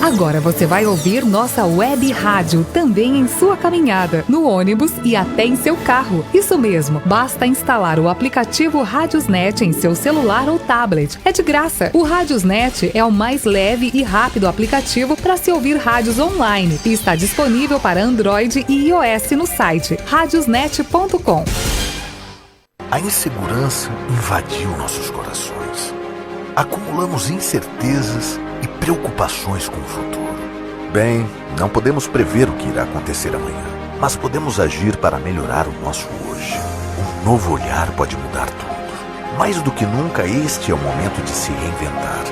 Agora você vai ouvir nossa web rádio também em sua caminhada, no ônibus e até em seu carro. Isso mesmo, basta instalar o aplicativo Radiosnet em seu celular ou tablet. É de graça. O Radiosnet é o mais leve e rápido aplicativo para se ouvir rádios online e está disponível para Android e iOS no site radiosnet.com. A insegurança invadiu nossos corações. Acumulamos incertezas e preocupações com o futuro. Bem, não podemos prever o que irá acontecer amanhã, mas podemos agir para melhorar o nosso hoje. Um novo olhar pode mudar tudo. Mais do que nunca, este é o momento de se reinventar,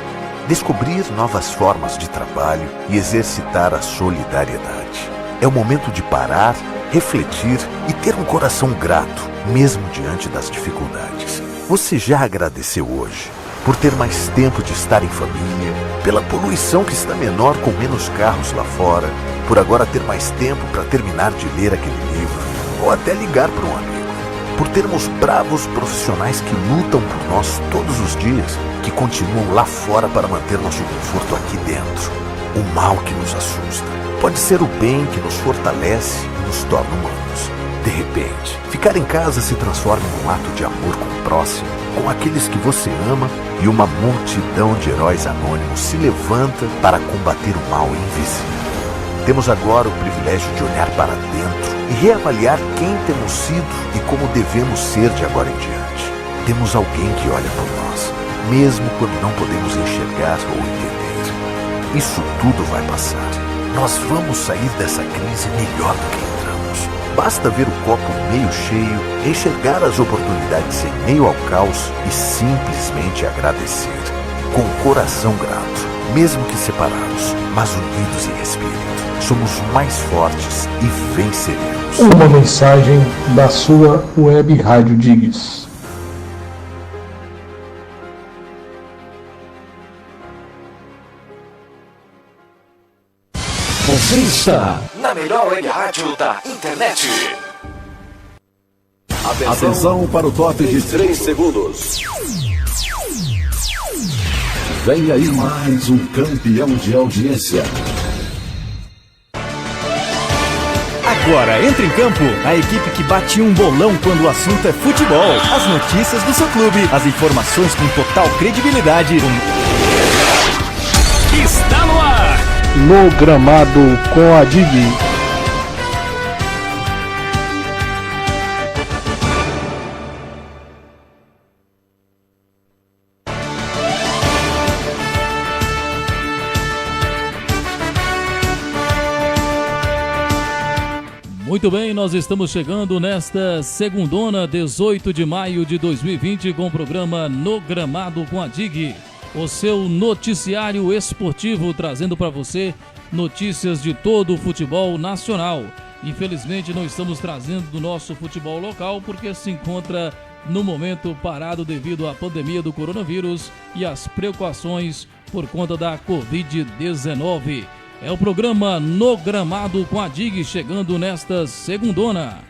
descobrir novas formas de trabalho e exercitar a solidariedade. É o momento de parar, refletir e ter um coração grato, mesmo diante das dificuldades. Você já agradeceu hoje por ter mais tempo de estar em família, pela poluição que está menor com menos carros lá fora, por agora ter mais tempo para terminar de ler aquele livro ou até ligar para um amigo, por termos bravos profissionais que lutam por nós todos os dias, que continuam lá fora para manter nosso conforto aqui dentro. O mal que nos assusta pode ser o bem que nos fortalece e nos torna humanos. De repente, ficar em casa se transforma em um ato de amor com o próximo, com aqueles que você ama, e uma multidão de heróis anônimos se levanta para combater o mal invisível. Temos agora o privilégio de olhar para dentro e reavaliar quem temos sido e como devemos ser de agora em diante. Temos alguém que olha por nós, mesmo quando não podemos enxergar ou entender. Isso tudo vai passar. Nós vamos sair dessa crise melhor do que entramos. Basta ver o copo meio cheio, enxergar as oportunidades em meio ao caos e simplesmente agradecer. Com o coração grato, mesmo que separados, mas unidos em espírito, somos mais fortes e venceremos. Uma mensagem da sua web rádio Diggs. Você está na melhor web rádio da internet. Atenção para o top de 3 segundos. Vem aí mais um campeão de audiência. Agora entra em campo a equipe que bate um bolão quando o assunto é futebol. As notícias do seu clube, as informações com total credibilidade. Está no ar! No gramado com a Dig. Muito bem, nós estamos chegando nesta segundona, 18 de maio de 2020, com o programa No Gramado com a Dig. O seu noticiário esportivo, trazendo para você notícias de todo o futebol nacional. Infelizmente não estamos trazendo do nosso futebol local porque se encontra no momento parado devido à pandemia do coronavírus e às preocupações por conta da Covid-19. É o programa No Gramado com a Dig, chegando nesta segundona.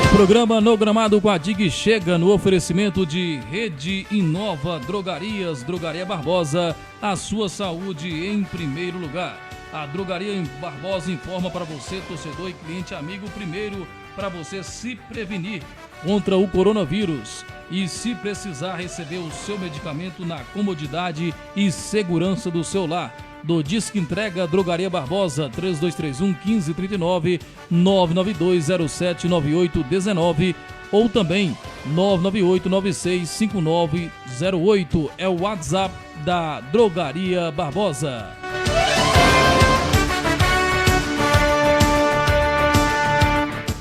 O programa No Gramado com a Dig chega no oferecimento de Rede Inova Drogarias, Drogaria Barbosa, a sua saúde em primeiro lugar. A Drogaria Barbosa informa para você, torcedor e cliente amigo, primeiro para você se prevenir contra o coronavírus e, se precisar, receber o seu medicamento na comodidade e segurança do seu lar. Do Disque Entrega Drogaria Barbosa, 3231-1539, 992079819 ou também 998965908. É o WhatsApp da Drogaria Barbosa.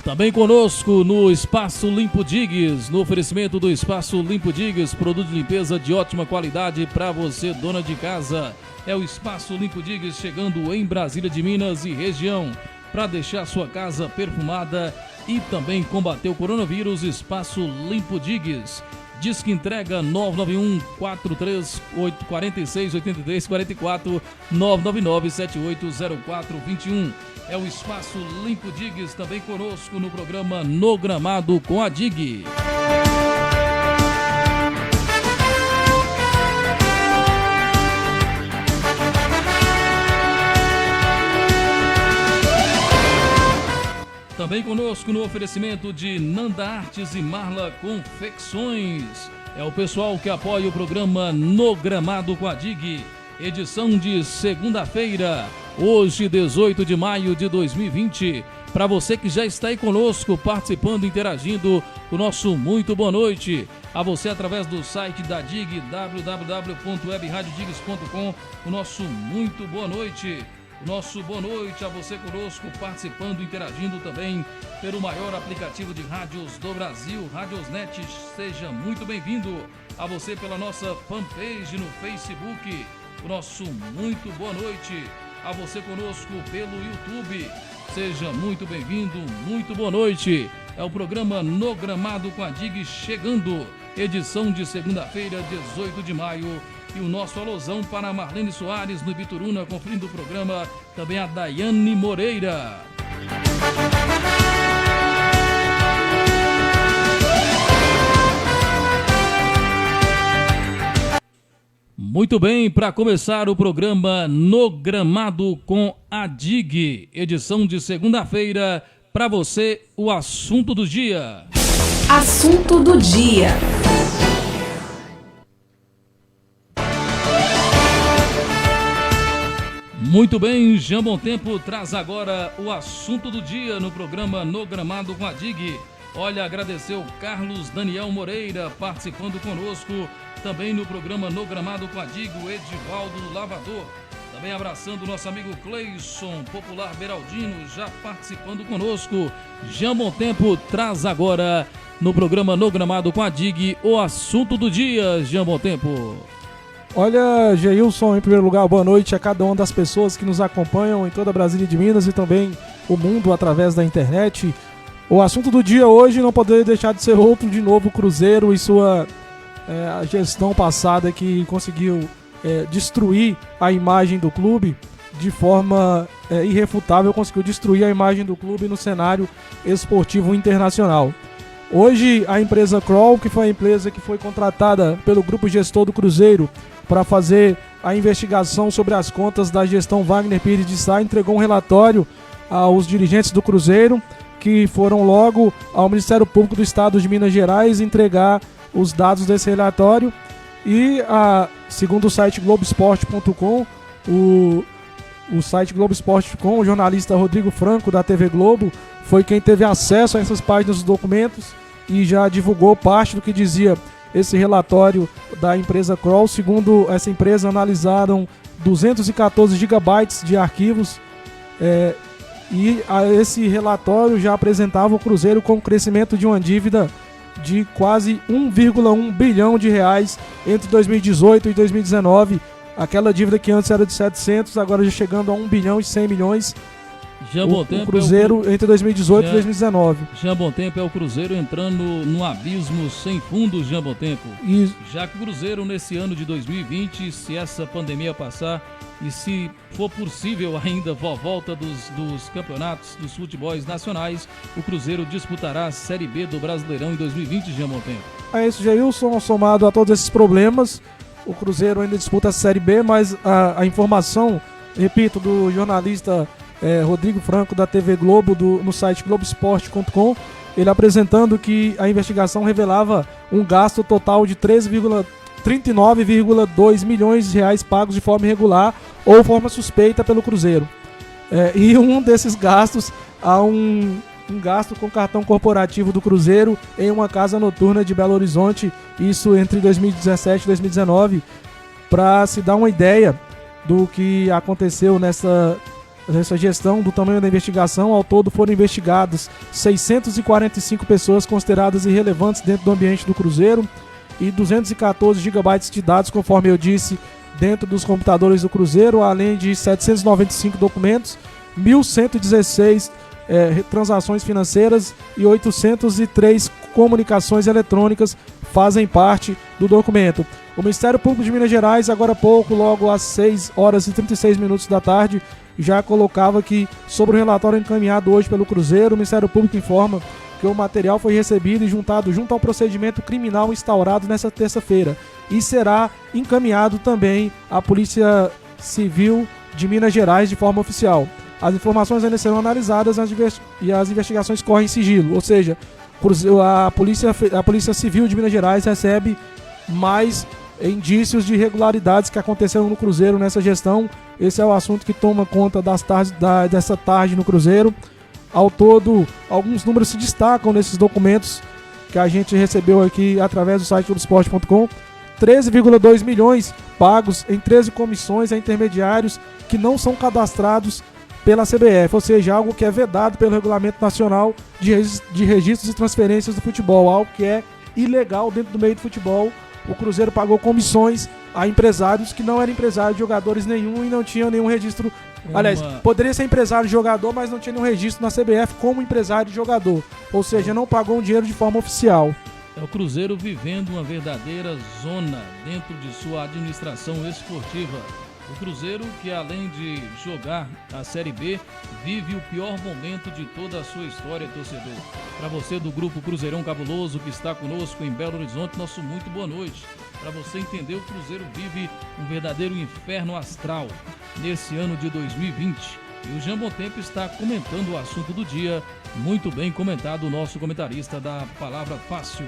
Também conosco no Espaço Limpo Diggs, no oferecimento do Espaço Limpo Diggs, produto de limpeza de ótima qualidade para você, dona de casa. É o Espaço Limpo Diggs chegando em Brasília de Minas e região para deixar sua casa perfumada e também combater o coronavírus. Espaço Limpo Diggs. Disque entrega 991-4683-44, 999-780421. É o Espaço Limpo Diggs, também conosco no programa No Gramado com a Dig. conosco no oferecimento de Nanda Artes e Marla Confecções. É o pessoal que apoia o programa No Gramado com a DIG. Edição de segunda-feira, hoje 18 de maio de 2020. Para você que já está aí conosco, participando, interagindo, o nosso muito boa noite. A você através do site da DIG, www.webradiodigs.com, o nosso muito boa noite. O nosso boa noite a você conosco, participando, interagindo também pelo maior aplicativo de rádios do Brasil, Radiosnet. Seja muito bem-vindo. A você pela nossa fanpage no Facebook, o nosso muito boa noite. A você conosco pelo YouTube, seja muito bem-vindo, muito boa noite. É o programa No Gramado com a DIG chegando, edição de segunda-feira, 18 de maio. E o nosso alusão para a Marlene Soares no Ibituruna, conferindo o programa, também a Daiane Moreira. Muito bem, para começar o programa No Gramado com a DIG, edição de segunda-feira, para você o assunto do dia. Assunto do dia. Muito bem, Jean Bom Tempo traz agora o assunto do dia no programa No Gramado com a DIG. Olha, agradecer o Carlos Daniel Moreira participando conosco, também no programa No Gramado com a DIG, o Edivaldo Lavador. Também abraçando o nosso amigo Cleison, popular Beraldino, já participando conosco. Jean Bom Tempo traz agora no programa No Gramado com a DIG o assunto do dia, Jean Bom Tempo. Olha, Geilson, em primeiro lugar, boa noite a cada uma das pessoas que nos acompanham em toda Brasília de Minas e também o mundo através da internet. O assunto do dia hoje não poderia deixar de ser outro, de novo, o Cruzeiro e sua gestão passada que conseguiu destruir a imagem do clube de forma irrefutável, conseguiu destruir a imagem do clube no cenário esportivo internacional. Hoje a empresa Kroll, que foi a empresa que foi contratada pelo grupo gestor do Cruzeiro para fazer a investigação sobre as contas da gestão Wagner Pires de Sá, entregou um relatório aos dirigentes do Cruzeiro, que foram logo ao Ministério Público do Estado de Minas Gerais entregar os dados desse relatório. E segundo o site Globoesporte.com, o site Globoesporte.com, o jornalista Rodrigo Franco da TV Globo foi quem teve acesso a essas páginas dos documentos e já divulgou parte do que dizia esse relatório da empresa Kroll. Segundo essa empresa, analisaram 214 gigabytes de arquivos e esse relatório já apresentava o Cruzeiro com o crescimento de uma dívida de quase 1,1 bilhão de reais entre 2018 e 2019. Aquela dívida que antes era de 700, agora já chegando a 1 bilhão e 100 milhões. O Cruzeiro entre 2018 e 2019. Jean Bom Tempo é o Cruzeiro entrando num abismo sem fundo, Jean Bom Tempo. Já que o Cruzeiro nesse ano de 2020, se essa pandemia passar e se for possível ainda a volta dos campeonatos dos futebols nacionais, o Cruzeiro disputará a Série B do Brasileirão em 2020, Jean Bom Tempo. É isso, Geilson, somado a todos esses problemas, o Cruzeiro ainda disputa a Série B, mas a informação, repito, do jornalista Rodrigo Franco da TV Globo no site Globoesporte.com, ele apresentando que a investigação revelava um gasto total de 39,2 milhões de reais pagos de forma irregular ou forma suspeita pelo Cruzeiro. E um desses gastos há um gasto com cartão corporativo do Cruzeiro em uma casa noturna de Belo Horizonte, isso entre 2017 e 2019, para se dar uma ideia do que aconteceu nessa gestão, do tamanho da investigação. Ao todo foram investigadas 645 pessoas consideradas irrelevantes dentro do ambiente do Cruzeiro e 214 gigabytes de dados, conforme eu disse, dentro dos computadores do Cruzeiro, além de 795 documentos, 1.116 transações financeiras e 803 comunicações eletrônicas fazem parte do documento. O Ministério Público de Minas Gerais, agora há pouco, logo às 6 horas e 36 minutos da tarde, já colocava que, sobre o relatório encaminhado hoje pelo Cruzeiro, o Ministério Público informa que o material foi recebido e juntado junto ao procedimento criminal instaurado nesta terça-feira e será encaminhado também à Polícia Civil de Minas Gerais de forma oficial. As informações ainda serão analisadas e as investigações correm em sigilo. Ou seja, a Polícia Civil de Minas Gerais recebe mais indícios de irregularidades que aconteceram no Cruzeiro nessa gestão. Esse é o assunto que toma conta dessa tarde no Cruzeiro. Ao todo, alguns números se destacam nesses documentos que a gente recebeu aqui através do site globoesporte.com. 13,2 milhões pagos em 13 comissões a intermediários que não são cadastrados pela CBF, ou seja, algo que é vedado pelo Regulamento Nacional de Registros e Transferências do Futebol, algo que é ilegal dentro do meio do futebol. O Cruzeiro pagou comissões a empresários que não eram empresários de jogadores nenhum e não tinham nenhum registro. Aliás, poderia ser empresário de jogador, mas não tinha nenhum registro na CBF como empresário de jogador. Ou seja, não pagou um dinheiro de forma oficial. É o Cruzeiro vivendo uma verdadeira zona dentro de sua administração esportiva. O Cruzeiro, que além de jogar a Série B, vive o pior momento de toda a sua história, torcedor. Para você do Grupo Cruzeirão Cabuloso, que está conosco em Belo Horizonte, nosso muito boa noite. Para você entender, o Cruzeiro vive um verdadeiro inferno astral nesse ano de 2020. E o Jean Bontempo está comentando o assunto do dia. Muito bem comentado o nosso comentarista da Palavra Fácil.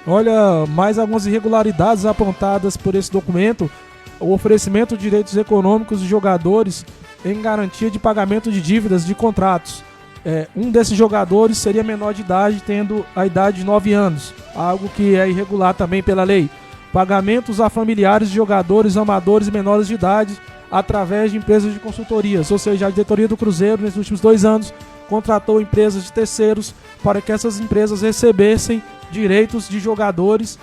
Olha, mais algumas irregularidades apontadas por esse documento. O oferecimento de direitos econômicos de jogadores em garantia de pagamento de dívidas de contratos. Um desses jogadores seria menor de idade, tendo a idade de 9 anos, algo que é irregular também pela lei. Pagamentos a familiares de jogadores amadores e menores de idade através de empresas de consultorias, ou seja, a diretoria do Cruzeiro nesses últimos 2 anos contratou empresas de terceiros para que essas empresas recebessem direitos de jogadores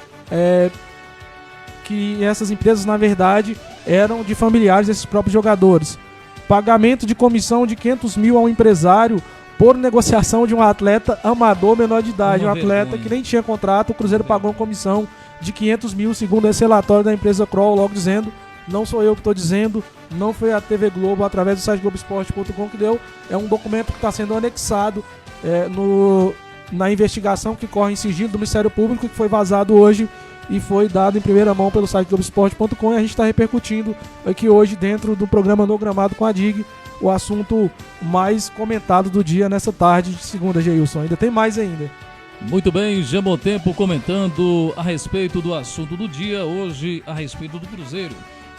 que essas empresas, na verdade, eram de familiares desses próprios jogadores. Pagamento de comissão de 500 mil ao empresário por negociação de um atleta amador menor de idade. Um atleta que nem tinha contrato, o Cruzeiro pagou uma comissão de 500 mil, segundo esse relatório da empresa Kroll, logo dizendo, não sou eu que estou dizendo, não foi a TV Globo, através do site globoesporte.com que deu. É um documento que está sendo anexado na investigação que corre em sigilo do Ministério Público, que foi vazado hoje e foi dado em primeira mão pelo site globoesporte.com, e a gente está repercutindo aqui hoje dentro do programa No Gramado com a DIG, o assunto mais comentado do dia nessa tarde de segunda, Geilson. Ainda tem mais ainda. Muito bem, Jean Bontempo comentando a respeito do assunto do dia, hoje a respeito do Cruzeiro.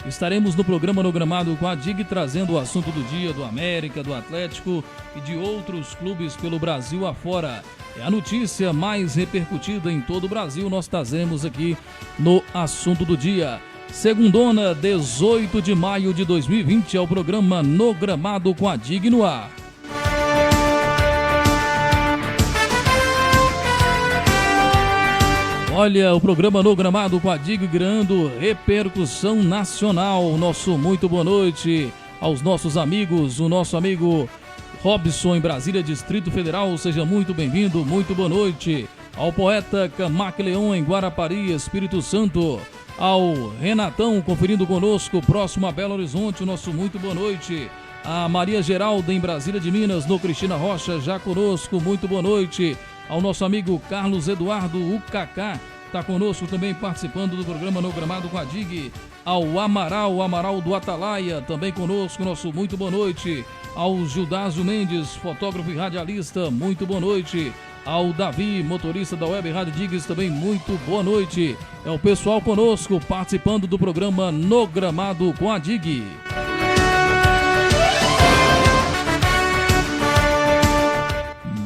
Estaremos no programa No Gramado com a DIG trazendo o assunto do dia do América, do Atlético e de outros clubes pelo Brasil afora. É a notícia mais repercutida em todo o Brasil, nós trazemos aqui no assunto do dia. Segundona, 18 de maio de 2020, é o programa No Gramado com a DIG no ar. Olha, o programa No Gramado com a DIG ganhando repercussão nacional. Nosso muito boa noite aos nossos amigos, o nosso amigo Robson em Brasília, Distrito Federal, seja muito bem-vindo, muito boa noite. Ao poeta Camac Leão em Guarapari, Espírito Santo. Ao Renatão conferindo conosco, próximo a Belo Horizonte, o nosso muito boa noite. A Maria Geralda em Brasília de Minas, no Cristina Rocha, já conosco, muito boa noite. Ao nosso amigo Carlos Eduardo, o Cacá, está conosco também participando do programa No Gramado com a DIG. Ao Amaral do Atalaia, também conosco, nosso muito boa noite. Ao Gildásio Mendes, fotógrafo e radialista, muito boa noite. Ao Davi, motorista da Web Rádio Digs, também muito boa noite. É o pessoal conosco participando do programa No Gramado com a DIG.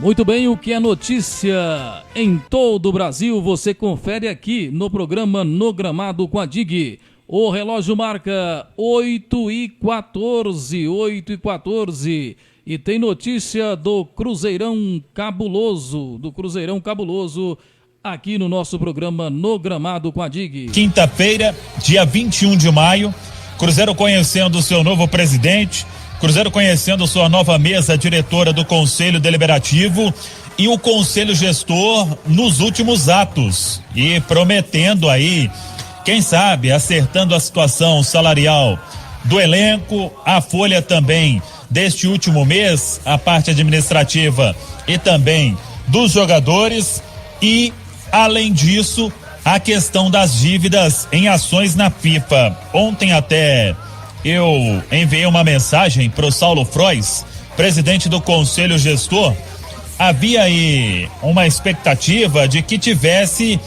Muito bem, o que é notícia em todo o Brasil, você confere aqui no programa No Gramado com a DIG. O relógio marca 8h14, e tem notícia do Cruzeirão Cabuloso, aqui no nosso programa No Gramado com a DIG. Quinta-feira, dia 21 de maio, Cruzeiro conhecendo seu novo presidente, Cruzeiro conhecendo sua nova mesa diretora do Conselho Deliberativo e o Conselho Gestor nos últimos atos e prometendo aí, quem sabe, acertando a situação salarial do elenco, a folha também deste último mês, a parte administrativa e também dos jogadores e, além disso, a questão das dívidas em ações na FIFA. Ontem até eu enviei uma mensagem para o Saulo Frois, presidente do Conselho Gestor, havia aí uma expectativa de que tivesse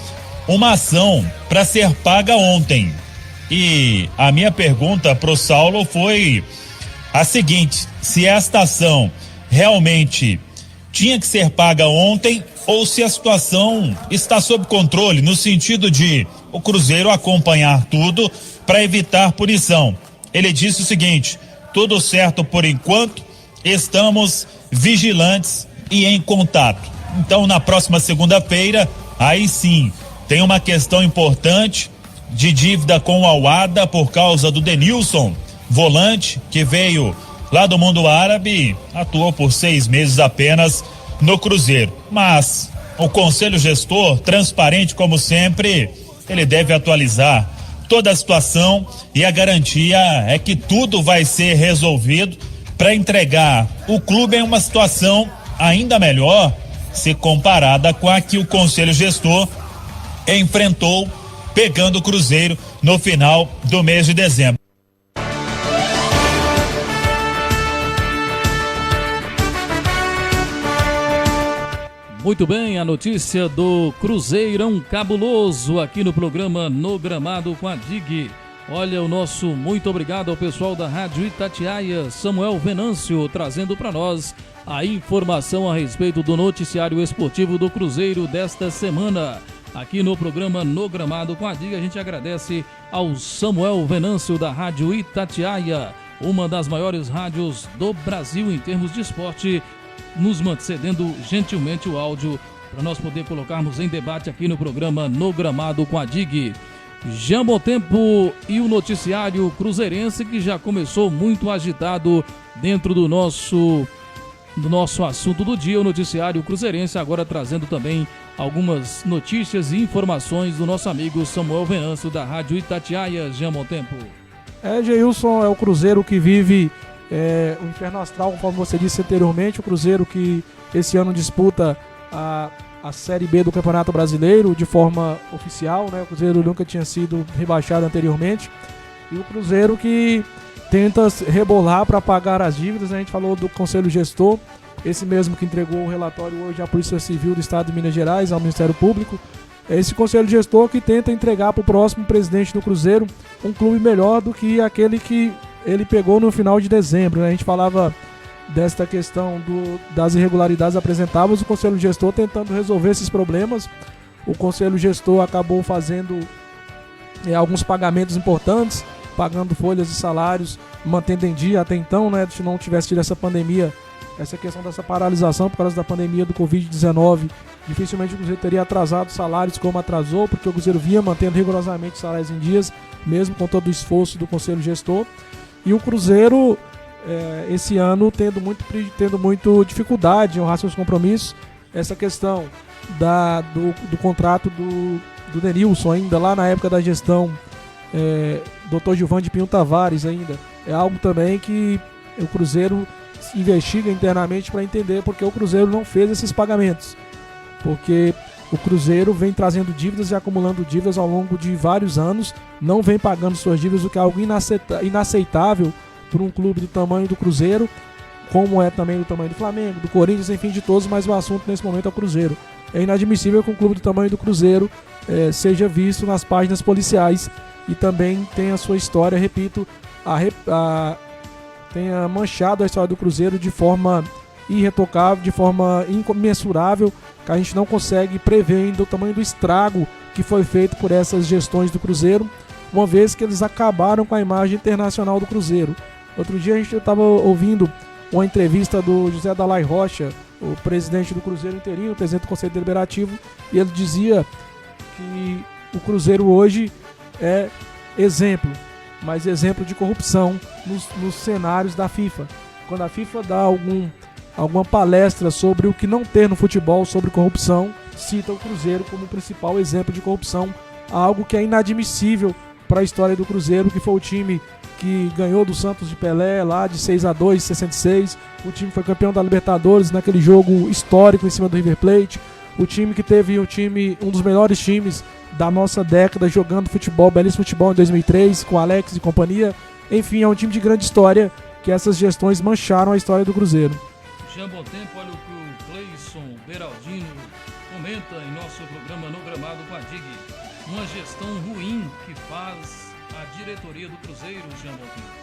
uma ação para ser paga ontem. E a minha pergunta para o Saulo foi a seguinte: se esta ação realmente tinha que ser paga ontem ou se a situação está sob controle, no sentido de o Cruzeiro acompanhar tudo para evitar punição. Ele disse o seguinte: tudo certo por enquanto, estamos vigilantes e em contato. Então, na próxima segunda-feira, aí sim, tem uma questão importante de dívida com o Al-Wahda por causa do Denilson, volante, que veio lá do mundo árabe, atuou por 6 meses apenas no Cruzeiro. Mas o Conselho Gestor, transparente como sempre, ele deve atualizar toda a situação e a garantia é que tudo vai ser resolvido para entregar o clube em uma situação ainda melhor se comparada com a que o Conselho Gestor enfrentou pegando o Cruzeiro no final do mês de dezembro. Muito bem, a notícia do Cruzeirão cabuloso aqui no programa No Gramado com a DIG. Olha, o nosso muito obrigado ao pessoal da Rádio Itatiaia, Samuel Venâncio, trazendo para nós a informação a respeito do noticiário esportivo do Cruzeiro desta semana. Aqui no programa No Gramado com a DIG, a gente agradece ao Samuel Venâncio da Rádio Itatiaia, uma das maiores rádios do Brasil em termos de esporte, nos cedendo gentilmente o áudio para nós poder colocarmos em debate aqui no programa No Gramado com a DIG. Já bom tempo e o noticiário cruzeirense que já começou muito agitado dentro do nosso assunto do dia, o noticiário cruzeirense, agora trazendo também algumas notícias e informações do nosso amigo Samuel Venâncio da Rádio Itatiaia. Já bom tempo. Geilson, é o Cruzeiro que vive o inferno astral, conforme você disse anteriormente, o Cruzeiro que esse ano disputa a Série B do Campeonato Brasileiro de forma oficial, né? O Cruzeiro nunca tinha sido rebaixado anteriormente, e o Cruzeiro que tenta rebolar para pagar as dívidas, né? A gente falou do Conselho Gestor, esse mesmo que entregou o relatório hoje à Polícia Civil do Estado de Minas Gerais, ao Ministério Público. É esse Conselho Gestor que tenta entregar para o próximo presidente do Cruzeiro um clube melhor do que aquele que ele pegou no final de dezembro, né? A gente falava desta questão das irregularidades apresentadas, o Conselho Gestor tentando resolver esses problemas. O Conselho Gestor acabou fazendo alguns pagamentos importantes, pagando folhas e salários, mantendo em dia até então, né? Se não tivesse tido essa pandemia, essa questão dessa paralisação por causa da pandemia do Covid-19, dificilmente o Cruzeiro teria atrasado salários como atrasou, porque o Cruzeiro vinha mantendo rigorosamente salários em dias, mesmo com todo o esforço do Conselho Gestor. E o Cruzeiro, esse ano, tendo muito dificuldade em honrar seus compromissos. Essa questão do contrato do Denilson, ainda lá na época da gestão Dr. Gilvan de Pinho Tavares, ainda é algo também que o Cruzeiro investiga internamente para entender porque o Cruzeiro não fez esses pagamentos. Porque o Cruzeiro vem trazendo dívidas e acumulando dívidas ao longo de vários anos, não vem pagando suas dívidas, o que é algo inaceitável por um clube do tamanho do Cruzeiro, como é também do tamanho do Flamengo, do Corinthians, enfim, de todos, mas o assunto nesse momento é o Cruzeiro. É inadmissível que um clube do tamanho do Cruzeiro seja visto nas páginas policiais e também tem a sua história, repito, tenha manchado a história do Cruzeiro de forma irretocável, de forma incomensurável, que a gente não consegue prever ainda o tamanho do estrago que foi feito por essas gestões do Cruzeiro, uma vez que eles acabaram com a imagem internacional do Cruzeiro. Outro dia a gente estava ouvindo uma entrevista do José Dalai Rocha, o presidente do Cruzeiro interino, o presidente do Conselho Deliberativo, e ele dizia que o Cruzeiro hoje é exemplo, mas exemplo de corrupção nos cenários da FIFA. Quando a FIFA dá alguma palestra sobre o que não ter no futebol sobre corrupção, cita o Cruzeiro como o principal exemplo de corrupção, algo que é inadmissível para a história do Cruzeiro, que foi o time que ganhou do Santos de Pelé lá de 6-2 em 66, o time que foi campeão da Libertadores naquele jogo histórico em cima do River Plate, o time que teve um dos melhores times da nossa década jogando futebol, belíssimo futebol em 2003, com Alex e companhia. Enfim, é um time de grande história que essas gestões mancharam a história do Cruzeiro. Já bom tempo, olha o que o Cleison Beraldino comenta em nosso programa No Gramado com a DIG. Uma gestão ruim que faz a diretoria do Cruzeiro, Jean Bontempo.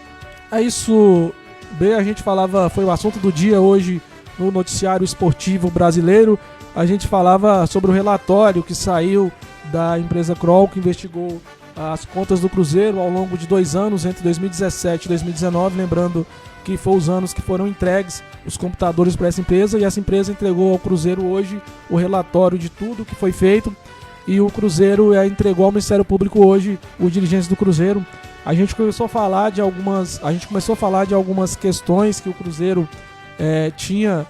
É isso, B, a gente falava, foi o assunto do dia hoje no noticiário esportivo brasileiro. A gente falava sobre o relatório que saiu da empresa Kroll, que investigou as contas do Cruzeiro ao longo de 2 anos, entre 2017 e 2019, lembrando que foram os anos que foram entregues os computadores para essa empresa, e essa empresa entregou ao Cruzeiro hoje o relatório de tudo que foi feito, e o Cruzeiro entregou ao Ministério Público hoje os dirigentes do Cruzeiro. A gente começou a falar de algumas questões que o Cruzeiro tinha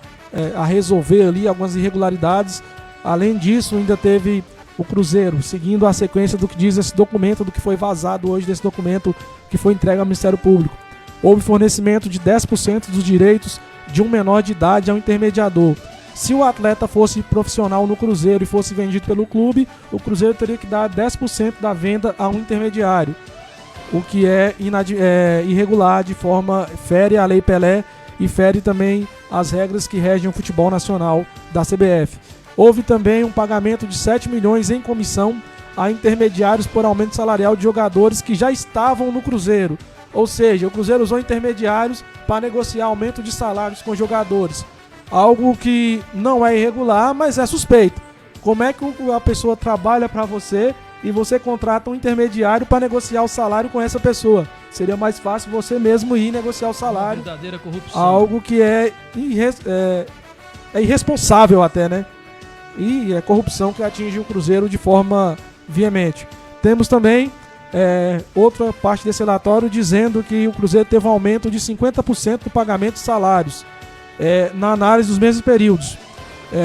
a resolver ali, algumas irregularidades. Além disso, ainda teve o Cruzeiro, seguindo a sequência do que diz esse documento, do que foi vazado hoje desse documento que foi entregue ao Ministério Público. Houve fornecimento de 10% dos direitos de um menor de idade ao intermediador. Se o atleta fosse profissional no Cruzeiro e fosse vendido pelo clube, o Cruzeiro teria que dar 10% da venda a um intermediário, o que é irregular, de forma fere a Lei Pelé e fere também as regras que regem o futebol nacional da CBF. Houve também um pagamento de 7 milhões em comissão a intermediários por aumento salarial de jogadores que já estavam no Cruzeiro. Ou seja, o Cruzeiro usou intermediários para negociar aumento de salários com jogadores. Algo que não é irregular, mas é suspeito. Como é que a pessoa trabalha para você e você contrata um intermediário para negociar o salário com essa pessoa? Seria mais fácil você mesmo ir negociar o salário. Uma verdadeira corrupção. Algo que é irresponsável até, né? E é corrupção que atinge o Cruzeiro de forma veemente. Temos também outra parte desse relatório dizendo que o Cruzeiro teve um aumento de 50% do pagamento de salários na análise dos mesmos períodos.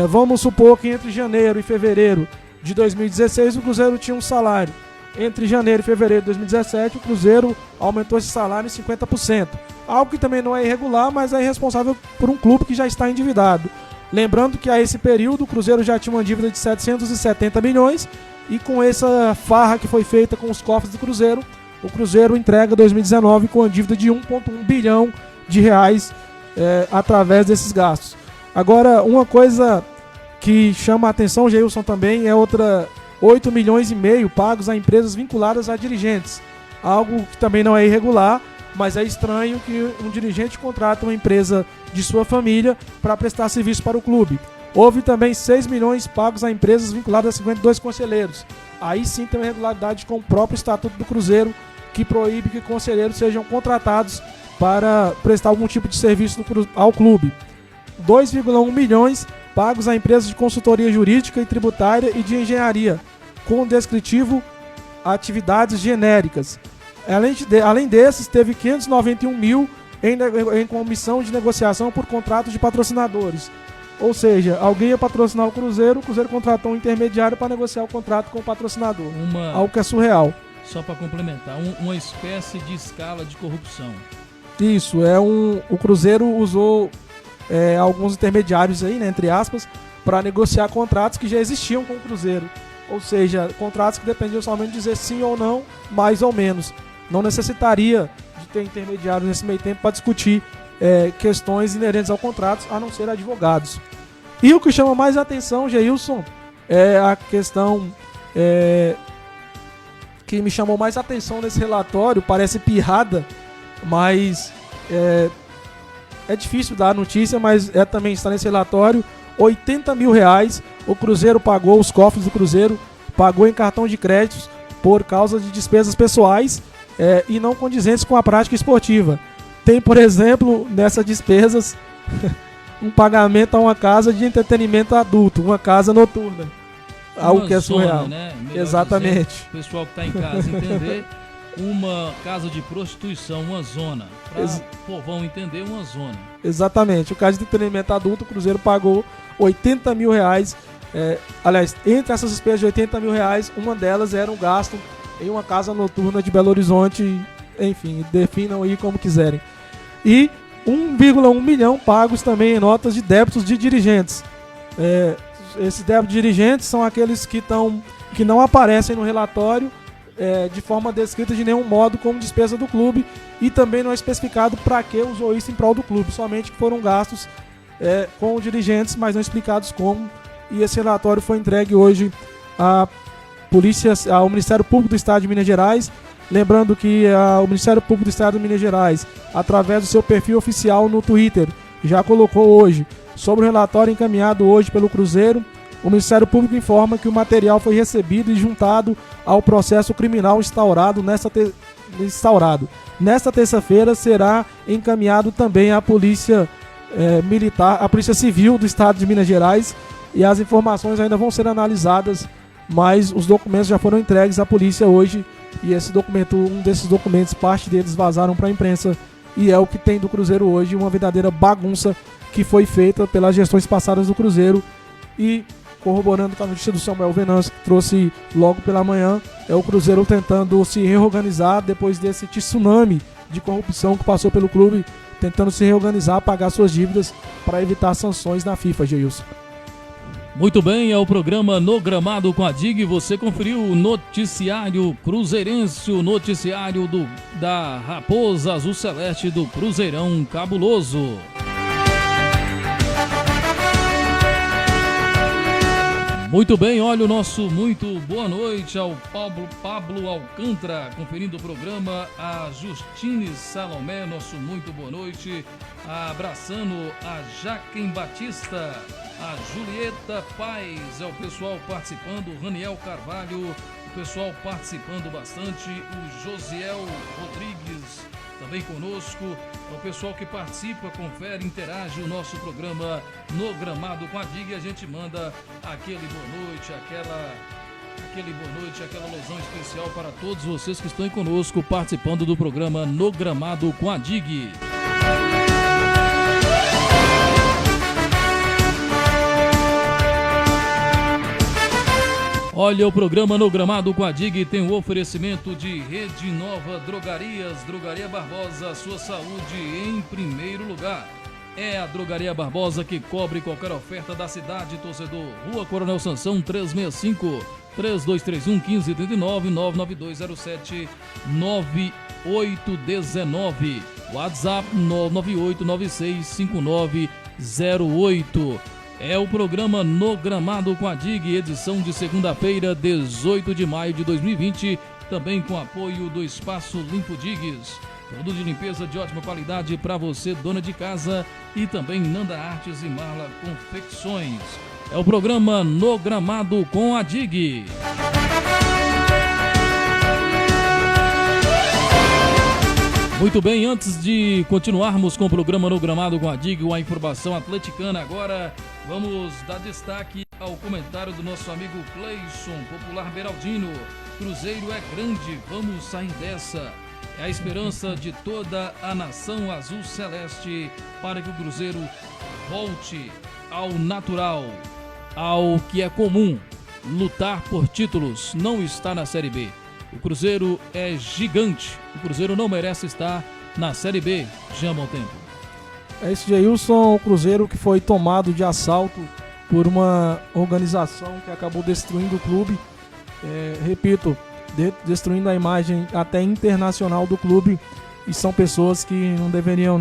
Vamos supor que entre janeiro e fevereiro de 2016 o Cruzeiro tinha um salário. Entre janeiro e fevereiro de 2017 o Cruzeiro aumentou esse salário em 50%. Algo que também não é irregular, mas é irresponsável por um clube que já está endividado. Lembrando que a esse período o Cruzeiro já tinha uma dívida de 770 milhões e com essa farra que foi feita com os cofres do Cruzeiro, o Cruzeiro entrega 2019 com uma dívida de 1,1 bilhão de reais através desses gastos. Agora, uma coisa que chama a atenção, Geilson, também é outra 8 milhões e meio pagos a empresas vinculadas a dirigentes. Algo que também não é irregular, mas é estranho que um dirigente contrata uma empresa de sua família para prestar serviço para o clube. Houve também 6 milhões pagos a empresas vinculadas a 52 conselheiros. Aí sim tem uma irregularidade com o próprio Estatuto do Cruzeiro, que proíbe que conselheiros sejam contratados para prestar algum tipo de serviço ao clube. 2,1 milhões pagos a empresas de consultoria jurídica e tributária e de engenharia, com descritivo atividades genéricas. Além desses, teve 591 mil em comissão de negociação por contratos de patrocinadores. Ou seja, alguém ia patrocinar o Cruzeiro contratou um intermediário para negociar o contrato com o patrocinador. Algo que é surreal. Só para complementar, uma espécie de escala de corrupção. Isso, o Cruzeiro usou alguns intermediários aí, né, entre aspas, para negociar contratos que já existiam com o Cruzeiro. Ou seja, contratos que dependiam somente de dizer sim ou não, mais ou menos. Não necessitaria de ter intermediários nesse meio tempo para discutir questões inerentes ao contrato, a não ser advogados. E o que chama mais atenção, Geilson, é a questão que me chamou mais atenção nesse relatório, parece pirrada, mas é difícil dar a notícia, mas também está nesse relatório. 80 mil reais o Cruzeiro pagou, os cofres do Cruzeiro pagou em cartão de créditos por causa de despesas pessoais e não condizentes com a prática esportiva. Tem, por exemplo, nessas despesas um pagamento a uma casa de entretenimento adulto, uma casa noturna. Algo que é surreal. Né? Exatamente. Dizer, o pessoal que está em casa entender, uma casa de prostituição, uma zona. Para o povão entender, uma zona. Exatamente. O caso de entretenimento adulto, o Cruzeiro pagou 80 mil reais. Aliás, entre essas despesas de 80 mil reais, uma delas era um gasto em uma casa noturna de Belo Horizonte. Enfim, definam aí como quiserem. E 1,1 milhão pagos também em notas de débitos de dirigentes. Esses débitos de dirigentes são aqueles que não aparecem no relatório de forma descrita de nenhum modo como despesa do clube, e também não é especificado para que usou isso em prol do clube, somente que foram gastos com dirigentes, mas não explicados como. E esse relatório foi entregue hoje ao Ministério Público do Estado de Minas Gerais. Lembrando que o Ministério Público do Estado de Minas Gerais, através do seu perfil oficial no Twitter, já colocou hoje sobre o relatório encaminhado hoje pelo Cruzeiro. O Ministério Público informa que o material foi recebido e juntado ao processo criminal instaurado. Nesta terça-feira será encaminhado também à Polícia Militar, à Polícia Civil do Estado de Minas Gerais, e as informações ainda vão ser analisadas, mas os documentos já foram entregues à polícia hoje, e um desses documentos, parte deles vazaram para a imprensa, e é o que tem do Cruzeiro hoje, uma verdadeira bagunça que foi feita pelas gestões passadas do Cruzeiro. E corroborando com a notícia do Samuel Venâncio, que trouxe logo pela manhã, é o Cruzeiro tentando se reorganizar depois desse tsunami de corrupção que passou pelo clube, tentando se reorganizar, pagar suas dívidas para evitar sanções na FIFA, Geilson. Muito bem, é o programa No Gramado com a DIG. Você conferiu o noticiário cruzeirense, o noticiário da Raposa Azul Celeste do Cruzeirão Cabuloso. Muito bem, olha o nosso muito boa noite ao Pablo Alcântara, conferindo o programa, a Justine Salomé, nosso muito boa noite, abraçando a Jaquem Batista, a Julieta Paz, é o pessoal participando, o Raniel Carvalho, o pessoal participando bastante, o Josiel Rodrigues também conosco, é o pessoal que participa, confere, interage o nosso programa No Gramado com a DIG, e a gente manda aquele boa noite, aquela alusão especial para todos vocês que estão aí conosco, participando do programa No Gramado com a DIG. Olha, o programa No Gramado com a DIG tem o oferecimento de Rede Nova Drogarias, Drogaria Barbosa, sua saúde em primeiro lugar. É a Drogaria Barbosa que cobre qualquer oferta da cidade, torcedor. Rua Coronel Sansão, 365, 3231-1539, 99207-9819, WhatsApp 998965908. É o programa No Gramado com a DIG, edição de segunda-feira, 18 de maio de 2020, também com apoio do Espaço Limpo Digues. Produto de limpeza de ótima qualidade para você, dona de casa, e também Nanda Artes e Marla Confecções. É o programa No Gramado com a DIG. Muito bem, antes de continuarmos com o programa No Gramado com a DIG, a informação atleticana agora, vamos dar destaque ao comentário do nosso amigo Cleison, popular Beraldino. Cruzeiro é grande, vamos sair dessa. É a esperança de toda a nação azul celeste para que o Cruzeiro volte ao natural, ao que é comum, lutar por títulos, não está na Série B. O Cruzeiro é gigante, o Cruzeiro não merece estar na Série B, Jean Montempo. É isso, Geilson, o Cruzeiro que foi tomado de assalto por uma organização que acabou destruindo o clube, destruindo a imagem até internacional do clube, e são pessoas que não deveriam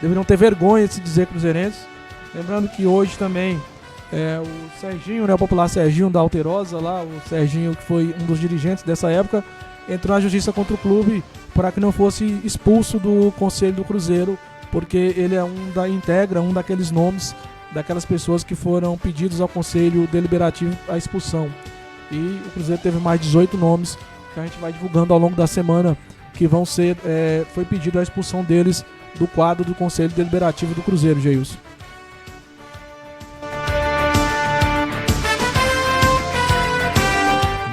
deveriam ter vergonha de se dizer cruzeirenses. Lembrando que hoje também o Serginho, o popular Serginho da Alterosa, lá, o Serginho que foi um dos dirigentes dessa época, entrou na justiça contra o clube para que não fosse expulso do Conselho do Cruzeiro, porque ele integra um daqueles nomes, daquelas pessoas que foram pedidos ao Conselho Deliberativo a expulsão. E o Cruzeiro teve mais 18 nomes que a gente vai divulgando ao longo da semana, que vão ser, foi pedido a expulsão deles do quadro do Conselho Deliberativo do Cruzeiro, Geilson.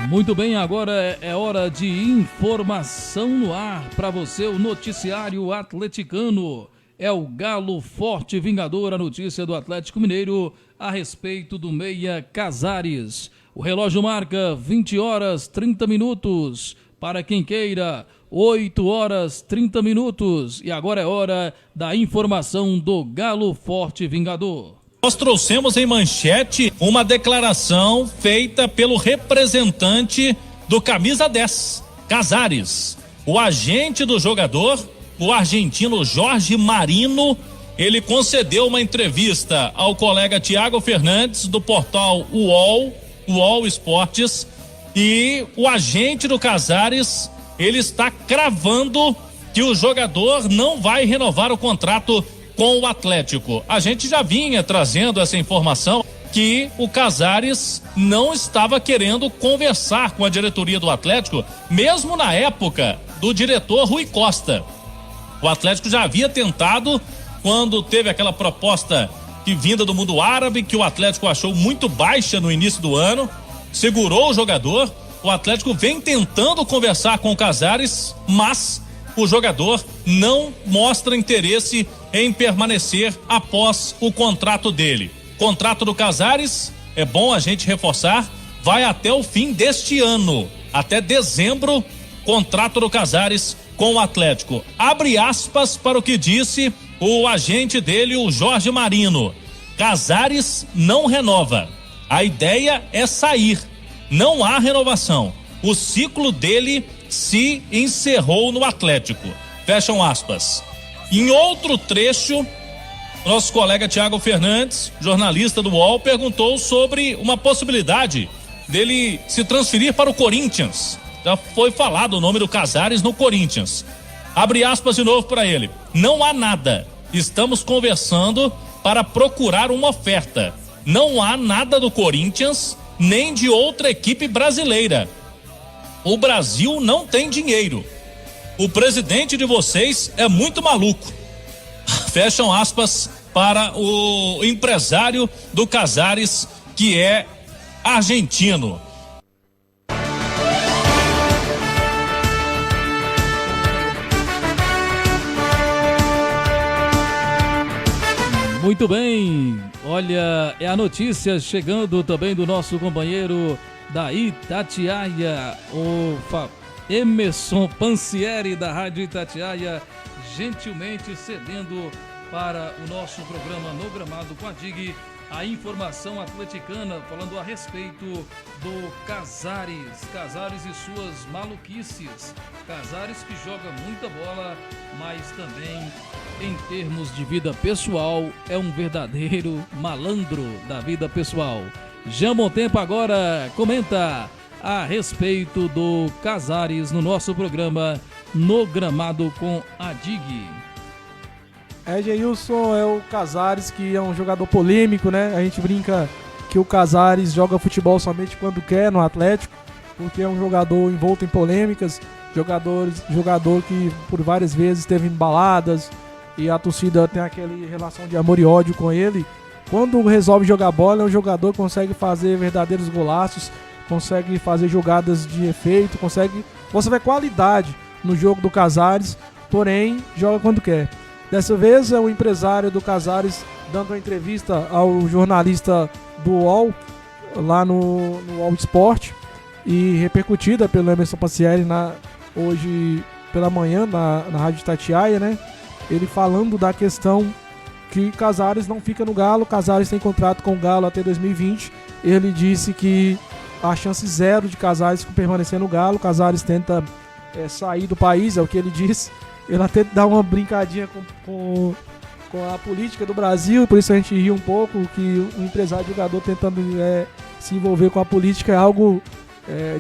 Muito bem, agora é hora de informação no ar para você, o noticiário atleticano. É o Galo Forte Vingador, a notícia do Atlético Mineiro a respeito do meia Casares. O relógio marca 20 horas 30 minutos, para quem queira, 8 horas 30 minutos. E agora é hora da informação do Galo Forte Vingador. Nós trouxemos em manchete uma declaração feita pelo representante do camisa 10, Casares. O agente do jogador, o argentino Jorge Marino, ele concedeu uma entrevista ao colega Tiago Fernandes do portal UOL Esportes, e o agente do Casares, ele está cravando que o jogador não vai renovar o contrato com o Atlético. A gente já vinha trazendo essa informação que o Casares não estava querendo conversar com a diretoria do Atlético, mesmo na época do diretor Rui Costa. O Atlético já havia tentado, quando teve aquela proposta que vinda do mundo árabe, que o Atlético achou muito baixa no início do ano, segurou o jogador. O Atlético vem tentando conversar com o Casares, mas o jogador não mostra interesse em permanecer após o contrato dele. Contrato do Casares, é bom a gente reforçar, vai até o fim deste ano, até dezembro, contrato do Casares com o Atlético. Abre aspas para o que disse o agente dele, o Jorge Marino. Casares não renova. A ideia é sair. Não há renovação. O ciclo dele se encerrou no Atlético. Fecham aspas. Em outro trecho, nosso colega Tiago Fernandes, jornalista do UOL, perguntou sobre uma possibilidade dele se transferir para o Corinthians. Já foi falado o nome do Casares no Corinthians. Abre aspas de novo para ele. Não há nada. Estamos conversando para procurar uma oferta. Não há nada do Corinthians, nem de outra equipe brasileira. O Brasil não tem dinheiro. O presidente de vocês é muito maluco. Fecham aspas para o empresário do Casares, que é argentino. Muito bem, olha, é a notícia chegando também do nosso companheiro da Itatiaia, o Emerson Pansieri, da Rádio Itatiaia, gentilmente cedendo para o nosso programa No Gramado com a DIG a informação atleticana, falando a respeito do Casares e suas maluquices. Casares que joga muita bola, mas também em termos de vida pessoal é um verdadeiro malandro da vida pessoal. Jean Montempo agora comenta a respeito do Casares no nosso programa No Gramado com a DIG. Geilson, é o Casares, que é um jogador polêmico, né? A gente brinca que o Casares joga futebol somente quando quer no Atlético, porque é um jogador envolto em polêmicas, jogador que por várias vezes teve embaladas e a torcida tem aquela relação de amor e ódio com ele. Quando resolve jogar bola, é um jogador que consegue fazer verdadeiros golaços, consegue fazer jogadas de efeito, você vê qualidade no jogo do Casares, porém joga quando quer. Dessa vez é o empresário do Casares dando uma entrevista ao jornalista do UOL, lá no UOL Esporte, e repercutida pelo Emerson Pansieri hoje pela manhã na Rádio Itatiaia, né? Ele falando da questão que Casares não fica no Galo, Casares tem contrato com o Galo até 2020. Ele disse que a chance zero de Casares permanecer no Galo. Casares tenta sair do país, é o que ele disse. Ele até dá uma brincadinha com a política do Brasil, por isso a gente ri um pouco, que um empresário jogador tentando se envolver com a política é algo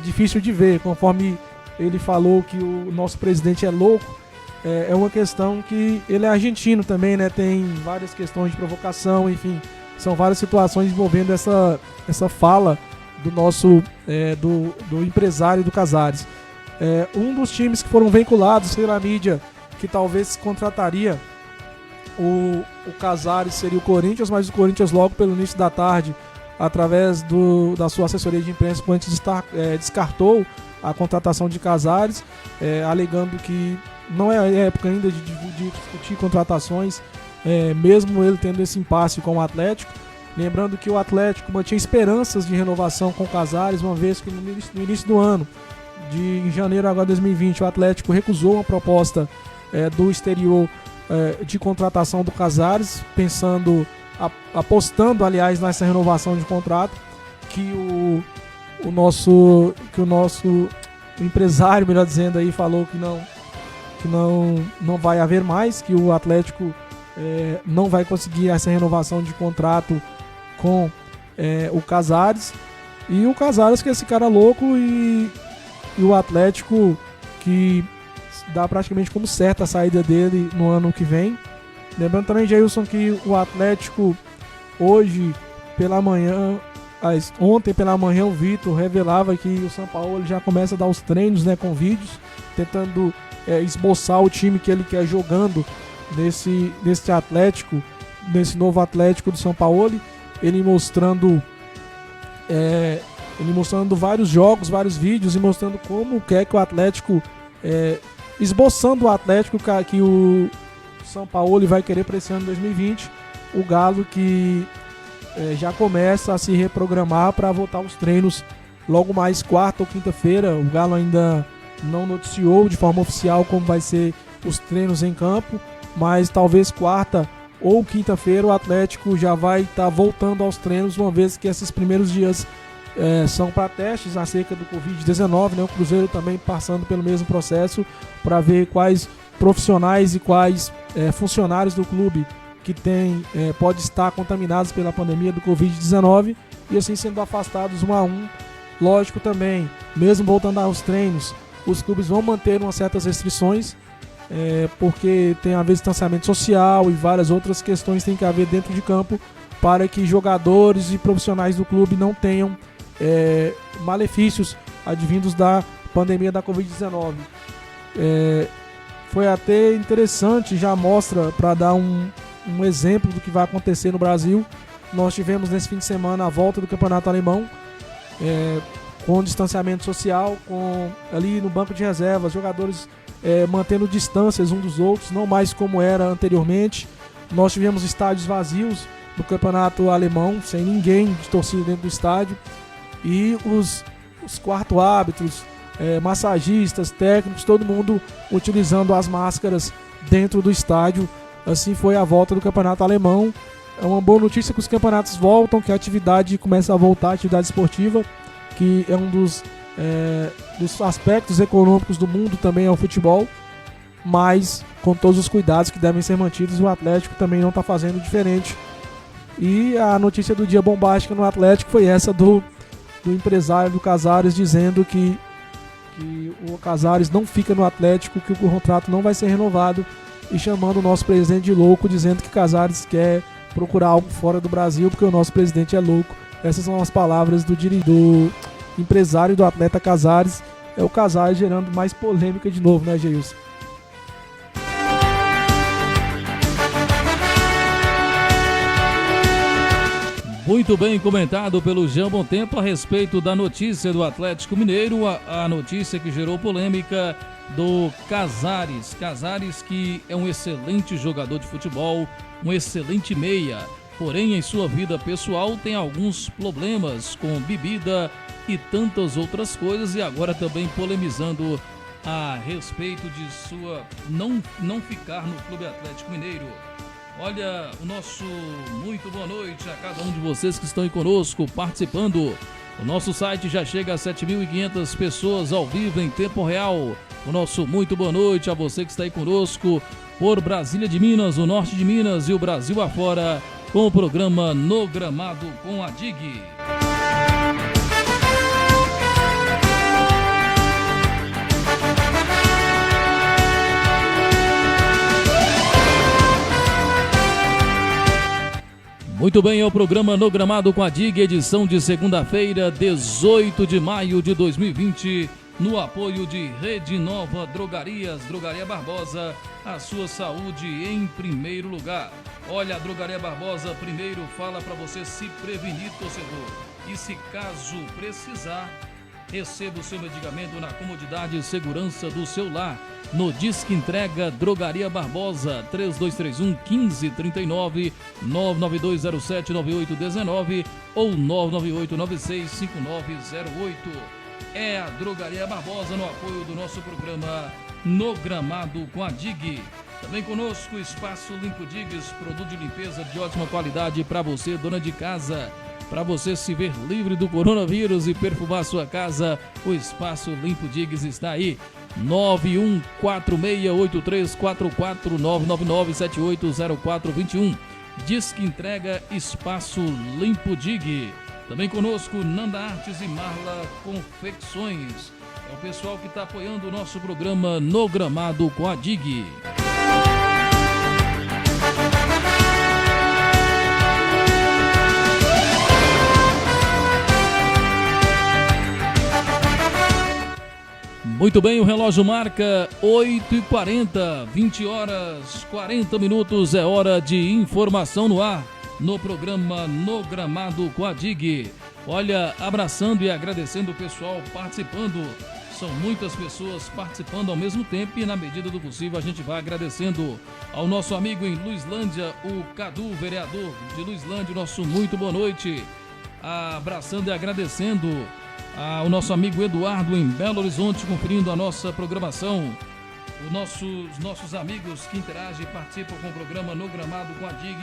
difícil de ver, conforme ele falou que o nosso presidente é louco. É uma questão que ele é argentino também, né? Tem várias questões de provocação, enfim, são várias situações envolvendo essa fala do nosso do empresário do Casares. Um dos times que foram vinculados pela mídia que talvez contrataria o Casares seria o Corinthians, mas o Corinthians logo pelo início da tarde, através da sua assessoria de imprensa, o Corinthians descartou a contratação de Casares, alegando que não é época ainda de discutir contratações, mesmo ele tendo esse impasse com o Atlético. Lembrando que o Atlético mantinha esperanças de renovação com o Casares, uma vez que no início do ano, em janeiro agora de 2020, o Atlético recusou uma proposta do exterior de contratação do Casares, apostando, aliás, nessa renovação de contrato, que o nosso empresário, melhor dizendo, aí falou que não vai haver mais, que o Atlético não vai conseguir essa renovação de contrato com o Casares. E o Casares, que é esse cara louco, e o Atlético, que dá praticamente como certa a saída dele no ano que vem. Lembrando também, Jailson, que o Atlético hoje pela manhã, ontem pela manhã, o Vitor revelava que o Sampaoli já começa a dar os treinos, né, com vídeos, tentando esboçar o time que ele quer jogando nesse Atlético, nesse novo Atlético do Sampaoli. Ele mostrando vários jogos, vários vídeos, e mostrando como quer que o Atlético, esboçando o Atlético que o Sampaoli vai querer para esse ano 2020. O Galo que já começa a se reprogramar para voltar aos treinos logo mais quarta ou quinta-feira. O Galo ainda não noticiou de forma oficial como vai ser os treinos em campo, mas talvez quarta ou quinta-feira o Atlético já vai estar voltando aos treinos, uma vez que esses primeiros dias são para testes acerca do Covid-19, né? O Cruzeiro também passando pelo mesmo processo para ver quais profissionais e quais funcionários do clube que pode estar contaminados pela pandemia do Covid-19, e assim sendo afastados um a um. Lógico também, mesmo voltando aos treinos, os clubes vão manter umas certas restrições, porque tem a haver distanciamento social e várias outras questões que tem que haver dentro de campo para que jogadores e profissionais do clube não tenham malefícios advindos da pandemia da Covid-19. Foi até interessante, já mostra, para dar um exemplo do que vai acontecer no Brasil. Nós tivemos nesse fim de semana a volta do Campeonato Alemão, com distanciamento social, ali no banco de reservas, jogadores mantendo distâncias uns dos outros, não mais como era anteriormente. Nós tivemos estádios vazios no Campeonato Alemão, sem ninguém de torcida dentro do estádio, e os quarto árbitros, massagistas, técnicos, todo mundo utilizando as máscaras dentro do estádio. Assim foi a volta do Campeonato Alemão. É uma boa notícia que os campeonatos voltam, que a atividade começa a voltar, a atividade esportiva, que é um dos aspectos econômicos do mundo também, é o futebol, mas com todos os cuidados que devem ser mantidos. O Atlético também não está fazendo diferente. E a notícia do dia bombástica no Atlético foi essa do empresário do Casares, dizendo que o Casares não fica no Atlético, que o contrato não vai ser renovado, e chamando o nosso presidente de louco, dizendo que Casares quer procurar algo fora do Brasil porque o nosso presidente é louco. Essas são as palavras do empresário do atleta Casares. É o Casares gerando mais polêmica de novo, né, Geilson? Muito bem comentado pelo Jean Bontempo a respeito da notícia do Atlético Mineiro, a notícia que gerou polêmica do Casares. Casares, que é um excelente jogador de futebol, um excelente meia, porém em sua vida pessoal tem alguns problemas com bebida e tantas outras coisas, e agora também polemizando a respeito de sua não ficar no Clube Atlético Mineiro. Olha, o nosso muito boa noite a cada um de vocês que estão aí conosco, participando. O nosso site já chega a 7.500 pessoas ao vivo em tempo real. O nosso muito boa noite a você que está aí conosco por Brasília de Minas, o norte de Minas e o Brasil afora, com o programa No Gramado com a DIG. Muito bem, é o programa No Gramado com a DIG, edição de segunda-feira, 18 de maio de 2020, no apoio de Rede Nova Drogarias, Drogaria Barbosa, a sua saúde em primeiro lugar. Olha, a Drogaria Barbosa primeiro fala para você se prevenir, torcedor, e se caso precisar, receba o seu medicamento na comodidade e segurança do seu lar. No Disque Entrega Drogaria Barbosa, 3231-1539, 99207-9819 ou 99896-5908. É a Drogaria Barbosa no apoio do nosso programa No Gramado com a DIG. Também conosco, Espaço Limpo Digs, produto de limpeza de ótima qualidade para você, dona de casa. Para você se ver livre do coronavírus e perfumar sua casa, o Espaço Limpo Digs está aí. 91468344 999780421. Disque entrega Espaço Limpo Dig. Também conosco Nanda Artes e Marla Confecções. É o pessoal que está apoiando o nosso programa No Gramado com a Dig. Muito bem, o relógio marca 8h40, 20 horas 40 minutos, é hora de informação no ar, no programa No Gramado com a Dig. Olha, abraçando e agradecendo o pessoal participando, são muitas pessoas participando ao mesmo tempo e na medida do possível a gente vai agradecendo ao nosso amigo em Luislândia, o Cadu, vereador de Luislândia, nosso muito boa noite, abraçando e agradecendo ao nosso amigo Eduardo em Belo Horizonte, conferindo a nossa programação. Os nossos amigos que interagem e participam com o programa No Gramado com a Dig,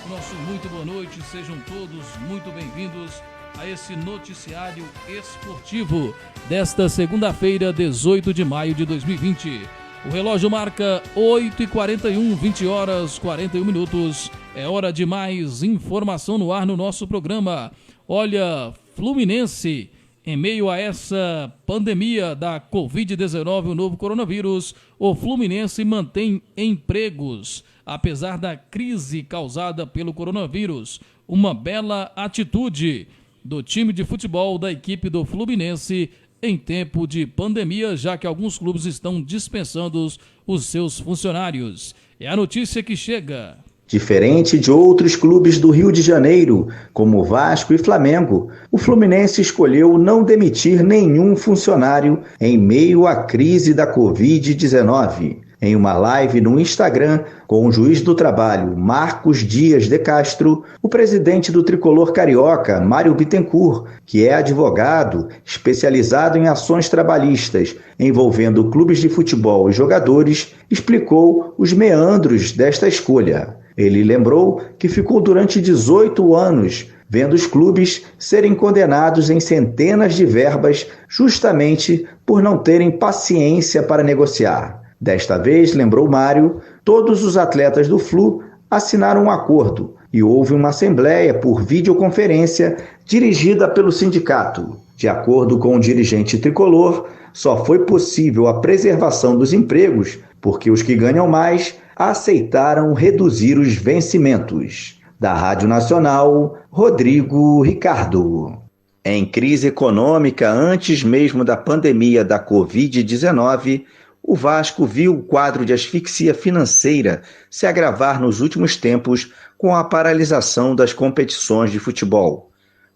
o nosso muito boa noite, sejam todos muito bem-vindos a esse noticiário esportivo desta segunda-feira, 18 de maio de 2020. O relógio marca 8h41, 20 horas 41 minutos, é hora de mais informação no ar no nosso programa. Olha, Fluminense, em meio a essa pandemia da Covid-19, o novo coronavírus, o Fluminense mantém empregos, apesar da crise causada pelo coronavírus. Uma bela atitude do time de futebol da equipe do Fluminense em tempo de pandemia, já que alguns clubes estão dispensando os seus funcionários. É a notícia que chega. Diferente de outros clubes do Rio de Janeiro, como Vasco e Flamengo, o Fluminense escolheu não demitir nenhum funcionário em meio à crise da Covid-19. Em uma live no Instagram com o juiz do trabalho, Marcos Dias de Castro, o presidente do tricolor carioca, Mário Bittencourt, que é advogado especializado em ações trabalhistas envolvendo clubes de futebol e jogadores, explicou os meandros desta escolha. Ele lembrou que ficou durante 18 anos vendo os clubes serem condenados em centenas de verbas justamente por não terem paciência para negociar. Desta vez, lembrou Mário, todos os atletas do Flu assinaram um acordo e houve uma assembleia por videoconferência dirigida pelo sindicato. De acordo com o dirigente tricolor, só foi possível a preservação dos empregos porque os que ganham mais aceitaram reduzir os vencimentos. Da Rádio Nacional, Rodrigo Ricardo. Em crise econômica antes mesmo da pandemia da Covid-19, o Vasco viu o quadro de asfixia financeira se agravar nos últimos tempos com a paralisação das competições de futebol.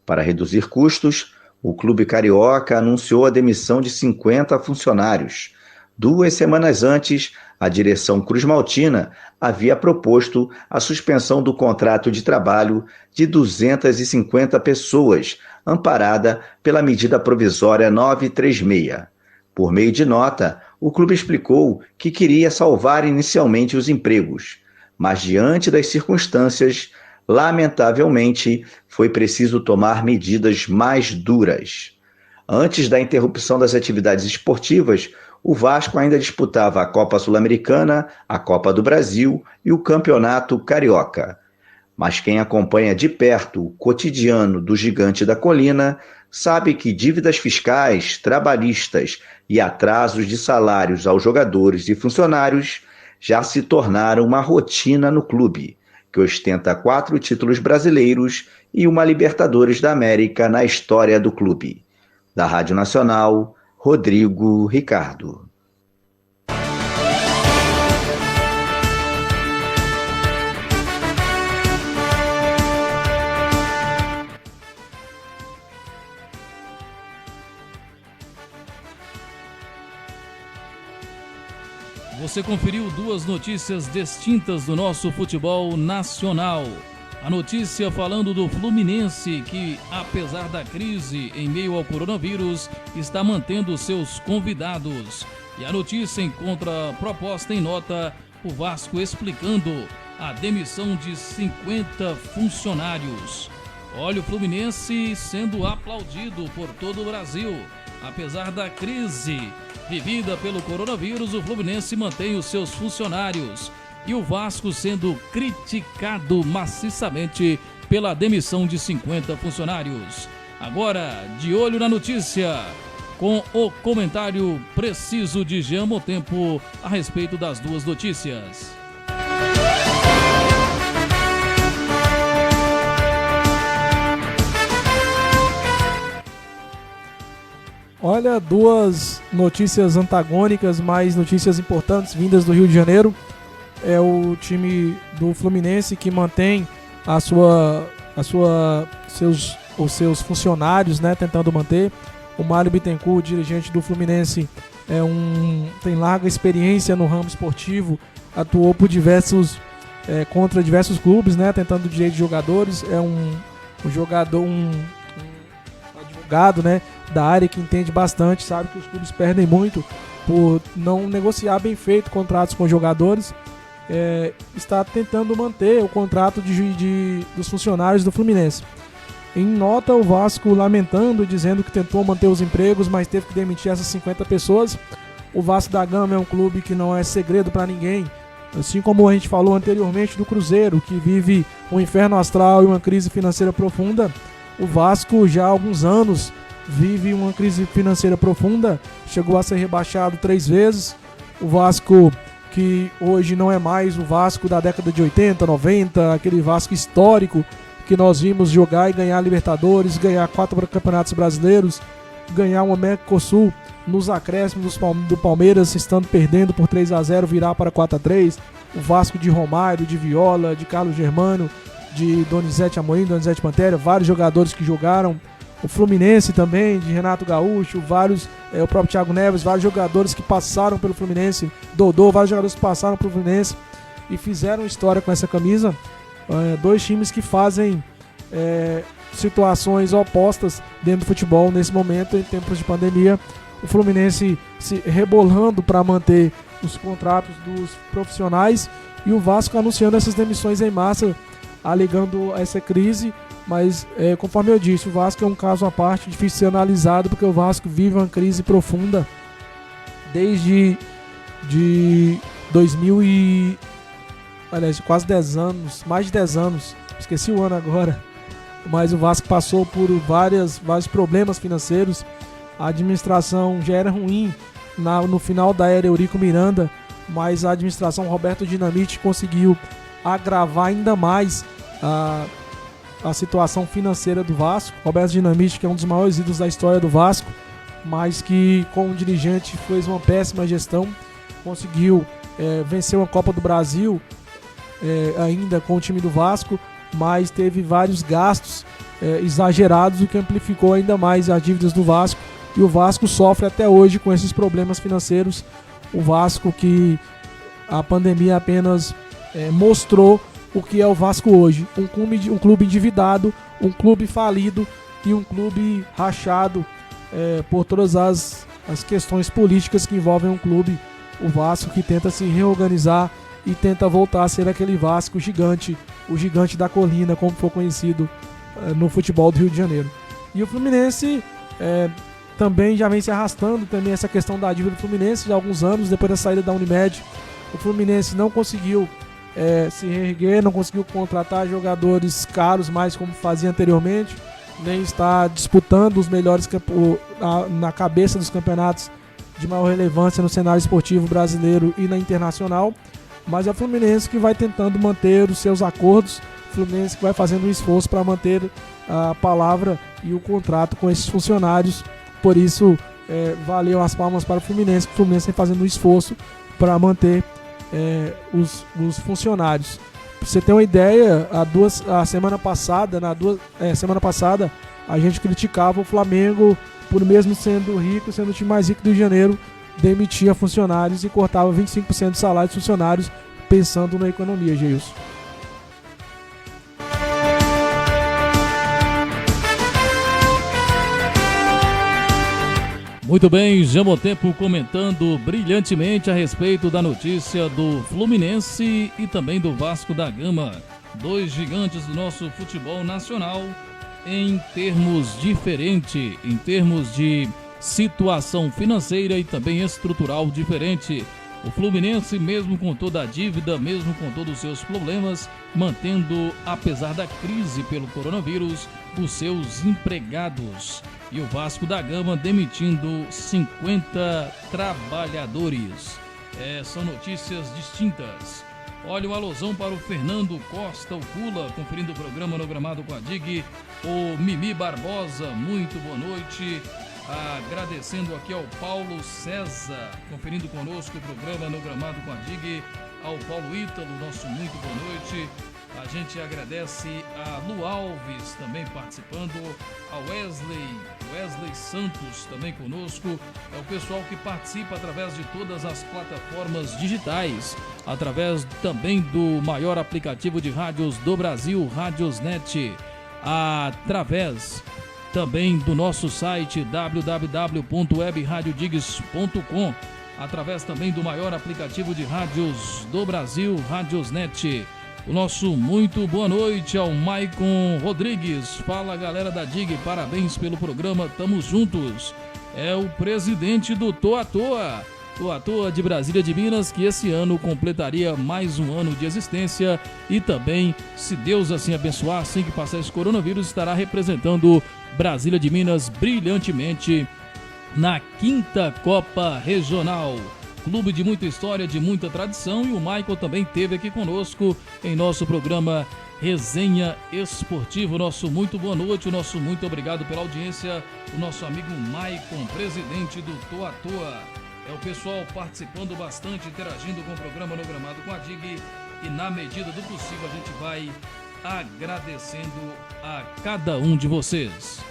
Para reduzir custos, o clube carioca anunciou a demissão de 50 funcionários. 2 semanas antes, a direção cruzmaltina havia proposto a suspensão do contrato de trabalho de 250 pessoas, amparada pela medida provisória 936. Por meio de nota, o clube explicou que queria salvar inicialmente os empregos, mas diante das circunstâncias, lamentavelmente, foi preciso tomar medidas mais duras. Antes da interrupção das atividades esportivas, o Vasco ainda disputava a Copa Sul-Americana, a Copa do Brasil e o Campeonato Carioca. Mas quem acompanha de perto o cotidiano do Gigante da Colina sabe que dívidas fiscais, trabalhistas e atrasos de salários aos jogadores e funcionários já se tornaram uma rotina no clube, que ostenta 4 títulos brasileiros e uma Libertadores da América na história do clube. Da Rádio Nacional, Rodrigo Ricardo. Você conferiu 2 notícias distintas do nosso futebol nacional. A notícia falando do Fluminense, que, apesar da crise em meio ao coronavírus, está mantendo seus convidados. E a notícia encontra proposta em nota, o Vasco explicando a demissão de 50 funcionários. Olha o Fluminense sendo aplaudido por todo o Brasil. Apesar da crise vivida pelo coronavírus, o Fluminense mantém os seus funcionários. E o Vasco sendo criticado maciçamente pela demissão de 50 funcionários. Agora, de olho na notícia, com o comentário preciso de Jean Motempo a respeito das duas notícias. Olha, duas notícias antagônicas, mas notícias importantes vindas do Rio de Janeiro. É o time do Fluminense que mantém os seus funcionários, né, tentando manter. O Mário Bittencourt, dirigente do Fluminense, tem larga experiência no ramo esportivo, atuou por contra diversos clubes, né, tentando o direito de jogadores. É um advogado, né, da área que entende bastante, sabe que os clubes perdem muito por não negociar bem feito contratos com jogadores. Está tentando manter o contrato dos funcionários do Fluminense. Em nota, o Vasco lamentando, dizendo que tentou manter os empregos, mas teve que demitir essas 50 pessoas. O Vasco da Gama é um clube que não é segredo para ninguém, assim como a gente falou anteriormente do Cruzeiro, que vive um inferno astral e uma crise financeira profunda. O Vasco já há alguns anos vive uma crise financeira profunda, chegou a ser rebaixado 3 vezes. O Vasco que hoje não é mais o Vasco da década de 80, 90, aquele Vasco histórico que nós vimos jogar e ganhar Libertadores, ganhar 4 campeonatos brasileiros, ganhar uma Mercosul nos acréscimos do Palmeiras, estando perdendo por 3-0, virar para 4-3. O Vasco de Romário, de Viola, de Carlos Germano, de Donizete Amorim, Donizete Pantera, vários jogadores que jogaram. O Fluminense também, de Renato Gaúcho, o próprio Thiago Neves, vários jogadores que passaram pelo Fluminense, Dodô, vários jogadores que passaram pelo Fluminense e fizeram história com essa camisa. Dois times que fazem situações opostas dentro do futebol nesse momento, em tempos de pandemia. O Fluminense se rebolando para manter os contratos dos profissionais e o Vasco anunciando essas demissões em massa, alegando essa crise. Mas, conforme eu disse, o Vasco é um caso à parte, difícil de ser analisado, porque o Vasco vive uma crise profunda desde 2000 e... Aliás, quase 10 anos, mais de 10 anos, esqueci o ano agora, mas o Vasco passou por vários problemas financeiros. A administração já era ruim no final da era Eurico Miranda, mas a administração Roberto Dinamite conseguiu agravar ainda mais a situação financeira do Vasco. Roberto Dinamite, que é um dos maiores ídolos da história do Vasco, mas que como dirigente fez uma péssima gestão, conseguiu vencer uma Copa do Brasil ainda com o time do Vasco, mas teve vários gastos exagerados, o que amplificou ainda mais as dívidas do Vasco, e o Vasco sofre até hoje com esses problemas financeiros. O Vasco que a pandemia apenas mostrou o que é o Vasco hoje, um clube endividado, um clube falido e um clube rachado por todas as questões políticas que envolvem um clube. O Vasco que tenta se reorganizar e tenta voltar a ser aquele Vasco gigante, o gigante da colina, como foi conhecido no futebol do Rio de Janeiro. E o Fluminense também já vem se arrastando, também essa questão da dívida do Fluminense, já há alguns anos, depois da saída da Unimed. O Fluminense não conseguiu se reerguer, não conseguiu contratar jogadores caros mais como fazia anteriormente, nem está disputando os melhores na cabeça dos campeonatos de maior relevância no cenário esportivo brasileiro e na internacional. Mas é o Fluminense que vai tentando manter os seus acordos, o Fluminense que vai fazendo um esforço para manter a palavra e o contrato com esses funcionários. Por isso, valeu as palmas para o Fluminense vem fazendo um esforço para manter os funcionários. Pra você ter uma ideia, semana passada a gente criticava o Flamengo por, mesmo sendo rico, sendo o time mais rico do Rio de Janeiro, demitia funcionários e cortava 25% do salário dos funcionários, pensando na economia, Geilson. Muito bem, Jean Motempo comentando brilhantemente a respeito da notícia do Fluminense e também do Vasco da Gama, dois gigantes do nosso futebol nacional em termos diferentes, em termos de situação financeira e também estrutural diferente. O Fluminense, mesmo com toda a dívida, mesmo com todos os seus problemas, mantendo, apesar da crise pelo coronavírus, os seus empregados. E o Vasco da Gama demitindo 50 trabalhadores. São notícias distintas. Olha o alusão para o Fernando Costa, o Pula, conferindo o programa no Gramado com a DIG. O Mimi Barbosa, muito boa noite. Agradecendo aqui ao Paulo César, conferindo conosco o programa no Gramado com a DIG. Ao Paulo Ítalo, nosso muito boa noite. A gente agradece a Lu Alves também participando, a Wesley Santos também conosco. É o pessoal que participa através de todas as plataformas digitais, através também do maior aplicativo de rádios do Brasil, Radiosnet, através também do nosso site www.webradiodigs.com, através também do maior aplicativo de rádios do Brasil, Radiosnet. O nosso muito boa noite ao Maicon Rodrigues. Fala, galera da DIG, parabéns pelo programa, tamo juntos. É o presidente do Tô à Toa de Brasília de Minas, que esse ano completaria mais um ano de existência e também, se Deus assim abençoar, assim que passar esse coronavírus, estará representando Brasília de Minas brilhantemente na 5ª Copa Regional. Clube de muita história, de muita tradição, e o Michael também esteve aqui conosco em nosso programa Resenha Esportivo. Nosso muito boa noite, o nosso muito obrigado pela audiência, o nosso amigo Maicon, presidente do Tô à Toa. É o pessoal participando bastante, interagindo com o programa no Gramado com a DIG, e na medida do possível a gente vai agradecendo a cada um de vocês.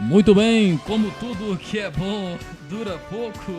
Muito bem, como tudo que é bom dura pouco,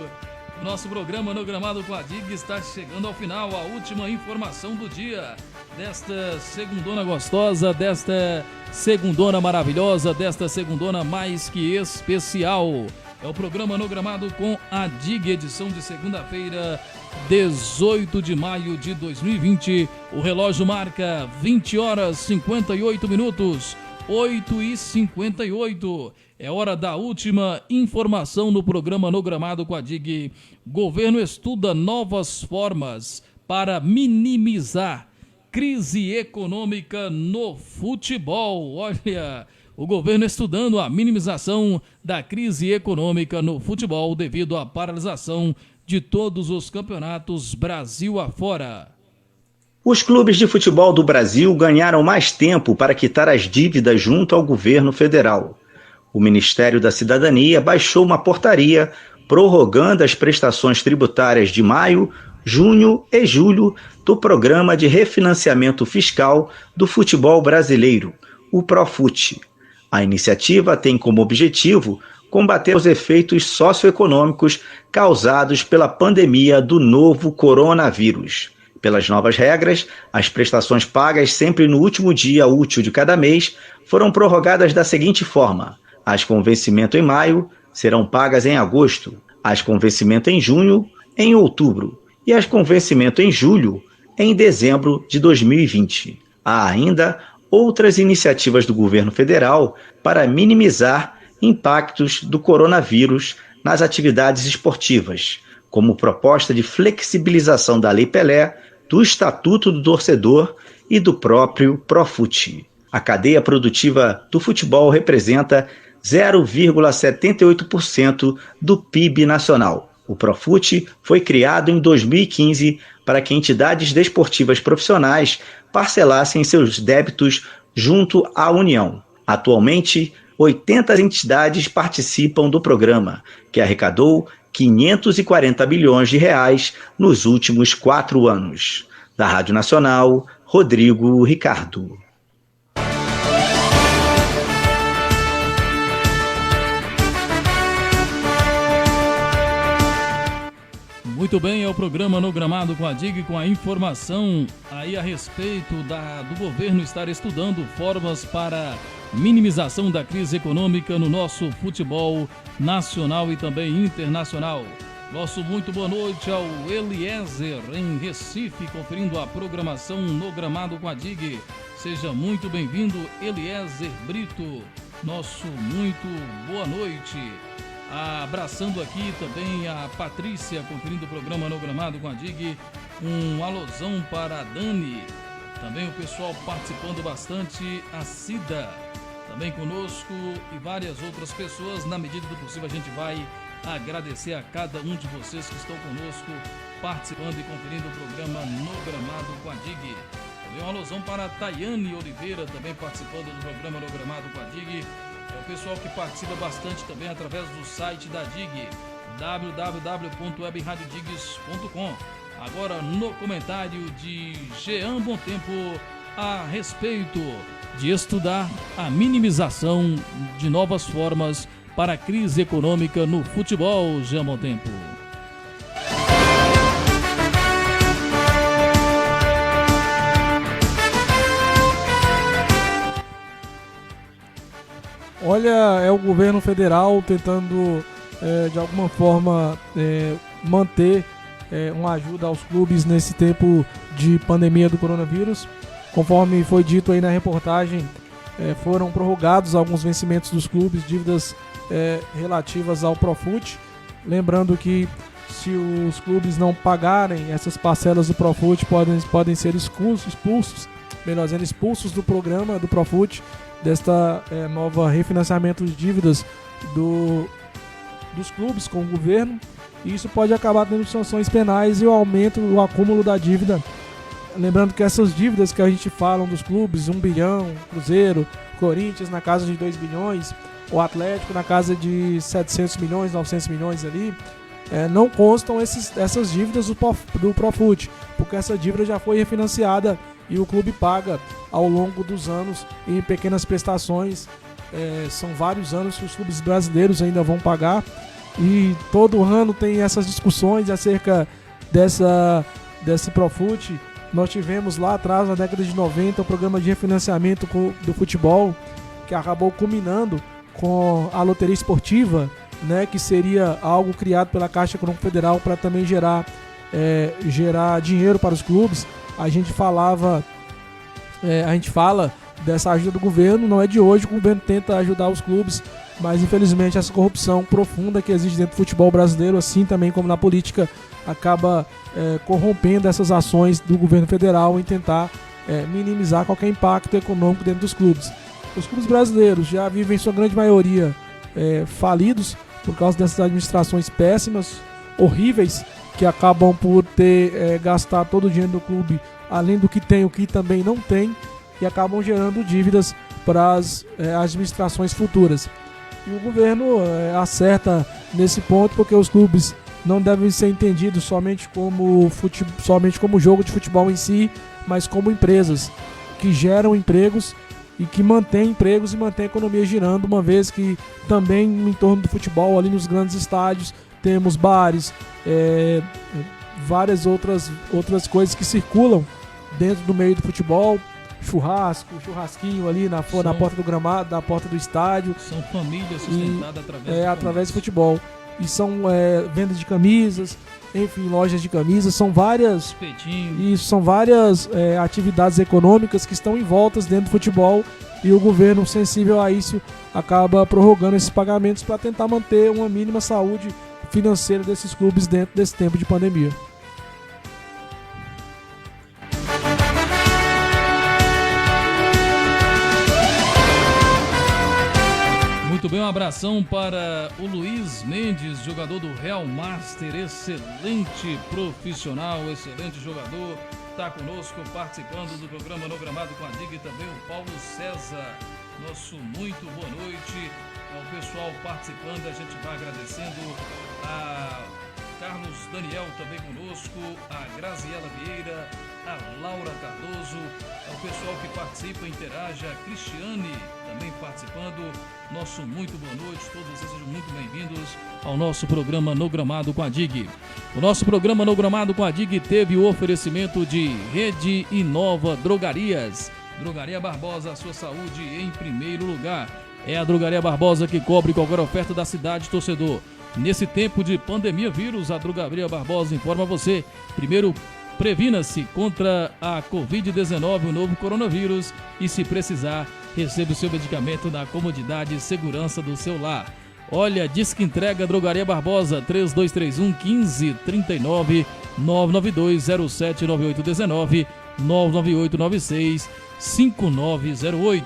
o nosso programa no Gramado com a DIG está chegando ao final. A última informação do dia, desta segundona gostosa, desta segundona maravilhosa, desta segundona mais que especial. É o programa no Gramado com a DIG, edição de segunda-feira, 18 de maio de 2020. O relógio marca 20 horas 58 minutos, 8h58. É hora da última informação no programa no Gramado com a DIG. Governo estuda novas formas para minimizar crise econômica no futebol. Olha, o governo estudando a minimização da crise econômica no futebol devido à paralisação de todos os campeonatos Brasil afora. Os clubes de futebol do Brasil ganharam mais tempo para quitar as dívidas junto ao governo federal. O Ministério da Cidadania baixou uma portaria prorrogando as prestações tributárias de maio, junho e julho do Programa de Refinanciamento Fiscal do Futebol Brasileiro, o Profut. A iniciativa tem como objetivo combater os efeitos socioeconômicos causados pela pandemia do novo coronavírus. Pelas novas regras, as prestações pagas sempre no último dia útil de cada mês foram prorrogadas da seguinte forma: as com vencimento em maio serão pagas em agosto, as com vencimento em junho, em outubro, e as com vencimento em julho, em dezembro de 2020. Há ainda outras iniciativas do governo federal para minimizar impactos do coronavírus nas atividades esportivas, como proposta de flexibilização da Lei Pelé, do Estatuto do Torcedor e do próprio Profut. A cadeia produtiva do futebol representa 0,78% do PIB nacional. O Profut foi criado em 2015 para que entidades desportivas profissionais parcelassem seus débitos junto à União. Atualmente, 80 entidades participam do programa, que arrecadou 540 bilhões de reais nos últimos 4 anos. Da Rádio Nacional, Rodrigo Ricardo. Muito bem, é o programa no Gramado com a DIG, com a informação aí a respeito do governo estar estudando formas para minimização da crise econômica no nosso futebol nacional e também internacional. Nosso muito boa noite ao Eliezer em Recife, conferindo a programação no Gramado com a DIG. Seja muito bem-vindo, Eliezer Brito. Nosso muito boa noite. Abraçando aqui também a Patrícia, conferindo o programa no Gramado com a DIG. Um alôzão para a Dani. Também o pessoal participando bastante, a Cida também conosco e várias outras pessoas. Na medida do possível a gente vai agradecer a cada um de vocês que estão conosco, participando e conferindo o programa no Gramado com a DIG. Também um alôzão para a Tayane Oliveira, também participando do programa no Gramado com a DIG. É o pessoal que participa bastante também através do site da DIG, www.webradiodigs.com. Agora no comentário de Jean Bontempo a respeito de estudar a minimização de novas formas para a crise econômica no futebol. Jean Bontempo. Olha, é o governo federal tentando, de alguma forma, manter uma ajuda aos clubes nesse tempo de pandemia do coronavírus. Conforme foi dito aí na reportagem, foram prorrogados alguns vencimentos dos clubes, dívidas relativas ao Profut. Lembrando que se os clubes não pagarem essas parcelas do Profut, podem ser expulsos do programa do Profut, desta nova refinanciamento de dívidas dos clubes com o governo. E isso pode acabar tendo sanções penais e o acúmulo da dívida. Lembrando que essas dívidas que a gente fala dos clubes, 1 bilhão, Cruzeiro, Corinthians na casa de 2 bilhões, o Atlético na casa de 700 milhões, 900 milhões ali, não constam essas dívidas do Profut, porque essa dívida já foi refinanciada e o clube paga ao longo dos anos em pequenas prestações. São vários anos que os clubes brasileiros ainda vão pagar e todo ano tem essas discussões acerca desse Profut. Nós tivemos lá atrás, na década de 90, o programa de refinanciamento do futebol, que acabou culminando com a loteria esportiva, né, que seria algo criado pela Caixa Econômica Federal para também gerar dinheiro para os clubes. A gente fala dessa ajuda do governo, não é de hoje que o governo tenta ajudar os clubes, mas infelizmente essa corrupção profunda que existe dentro do futebol brasileiro, assim também como na política, acaba corrompendo essas ações do governo federal em tentar minimizar qualquer impacto econômico dentro dos clubes. Os clubes brasileiros já vivem, em sua grande maioria, falidos por causa dessas administrações péssimas, horríveis, que acabam por gastar todo o dinheiro do clube, além do que tem, o que também não tem, e acabam gerando dívidas para as administrações futuras. E o governo acerta nesse ponto, porque os clubes não devem ser entendidos somente como jogo de futebol em si, mas como empresas que geram empregos e que mantêm empregos e mantêm a economia girando, uma vez que também no entorno do futebol, ali nos grandes estádios, temos bares, várias outras coisas que circulam dentro do meio do futebol, churrasquinho ali na porta do gramado, na porta do estádio. São famílias sustentadas através do futebol. E são vendas de camisas, enfim, lojas de camisas, são várias atividades econômicas que estão envoltas dentro do futebol, e o governo, sensível a isso, acaba prorrogando esses pagamentos para tentar manter uma mínima saúde financeira desses clubes dentro desse tempo de pandemia. Muito bem, um abração para o Luiz Mendes, jogador do Real Master, excelente profissional, excelente jogador, está conosco participando do programa No Gramado com a DIG, e também o Paulo César, nosso muito boa noite, o pessoal participando, a gente vai agradecendo a Carlos Daniel também conosco, a Graziela Vieira, a Laura Cardoso, o pessoal que participa, interage, a Cristiane também participando. Nosso muito boa noite, todos vocês sejam muito bem-vindos ao nosso programa No Gramado com a DIG. O nosso programa No Gramado com a DIG teve o oferecimento de Rede Inova Drogarias. Drogaria Barbosa, a sua saúde em primeiro lugar. É a Drogaria Barbosa que cobre qualquer oferta da cidade, torcedor. Nesse tempo de pandemia vírus, a Drogaria Barbosa informa você. Primeiro, previna-se contra a Covid-19, o novo coronavírus, e se precisar, receba o seu medicamento na comodidade e segurança do seu lar. Olha, Disque Entrega Drogaria Barbosa, 3231-1539, 992079819, 99896-5908.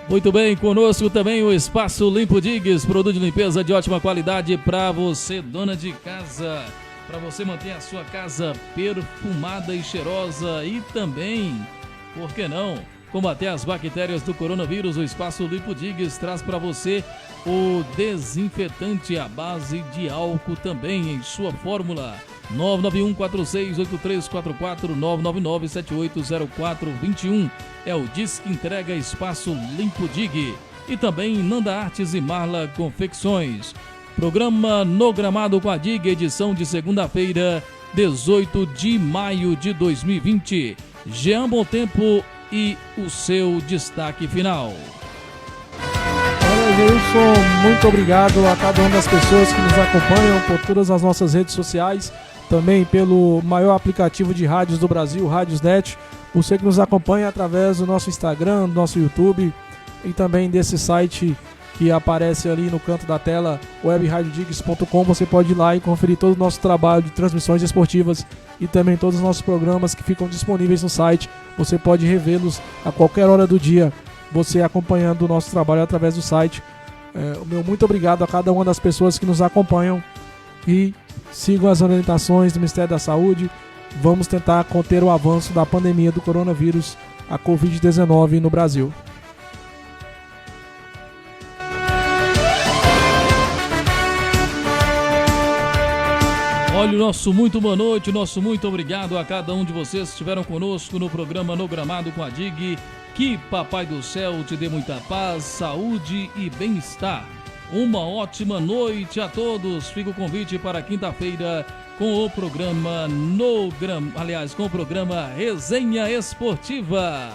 Muito bem, conosco também o Espaço Limpo Digues, produto de limpeza de ótima qualidade para você, dona de casa, para você manter a sua casa perfumada e cheirosa e também, por que não, combater as bactérias do coronavírus. O Espaço Limpo Digues traz para você o desinfetante à base de álcool também em sua fórmula. 991-468344, 999-780421. É o Disque Entrega Espaço Limpo Dig. E também Nanda Artes e Marla Confecções. Programa No Gramado com a Dig, edição de segunda-feira, 18 de maio de 2020. Jean Bom Tempo e o seu destaque final. Olha, Gilson, muito obrigado a cada uma das pessoas que nos acompanham por todas as nossas redes sociais, também pelo maior aplicativo de rádios do Brasil, Rádiosnet. Você que nos acompanha através do nosso Instagram, do nosso YouTube e também desse site que aparece ali no canto da tela, webradiodigues.com. Você pode ir lá e conferir todo o nosso trabalho de transmissões esportivas e também todos os nossos programas que ficam disponíveis no site. Você pode revê-los a qualquer hora do dia, você acompanhando o nosso trabalho através do site. O meu muito obrigado a cada uma das pessoas que nos acompanham e sigam as orientações do Ministério da Saúde. Vamos tentar conter o avanço da pandemia do coronavírus, a Covid-19 no Brasil. Olha, o nosso muito boa noite, nosso muito obrigado a cada um de vocês que estiveram conosco no programa No Gramado com a Dig. Que Papai do Céu te dê muita paz, saúde e bem-estar. Uma ótima noite a todos. Fica o convite para quinta-feira com o programa com o programa Resenha Esportiva.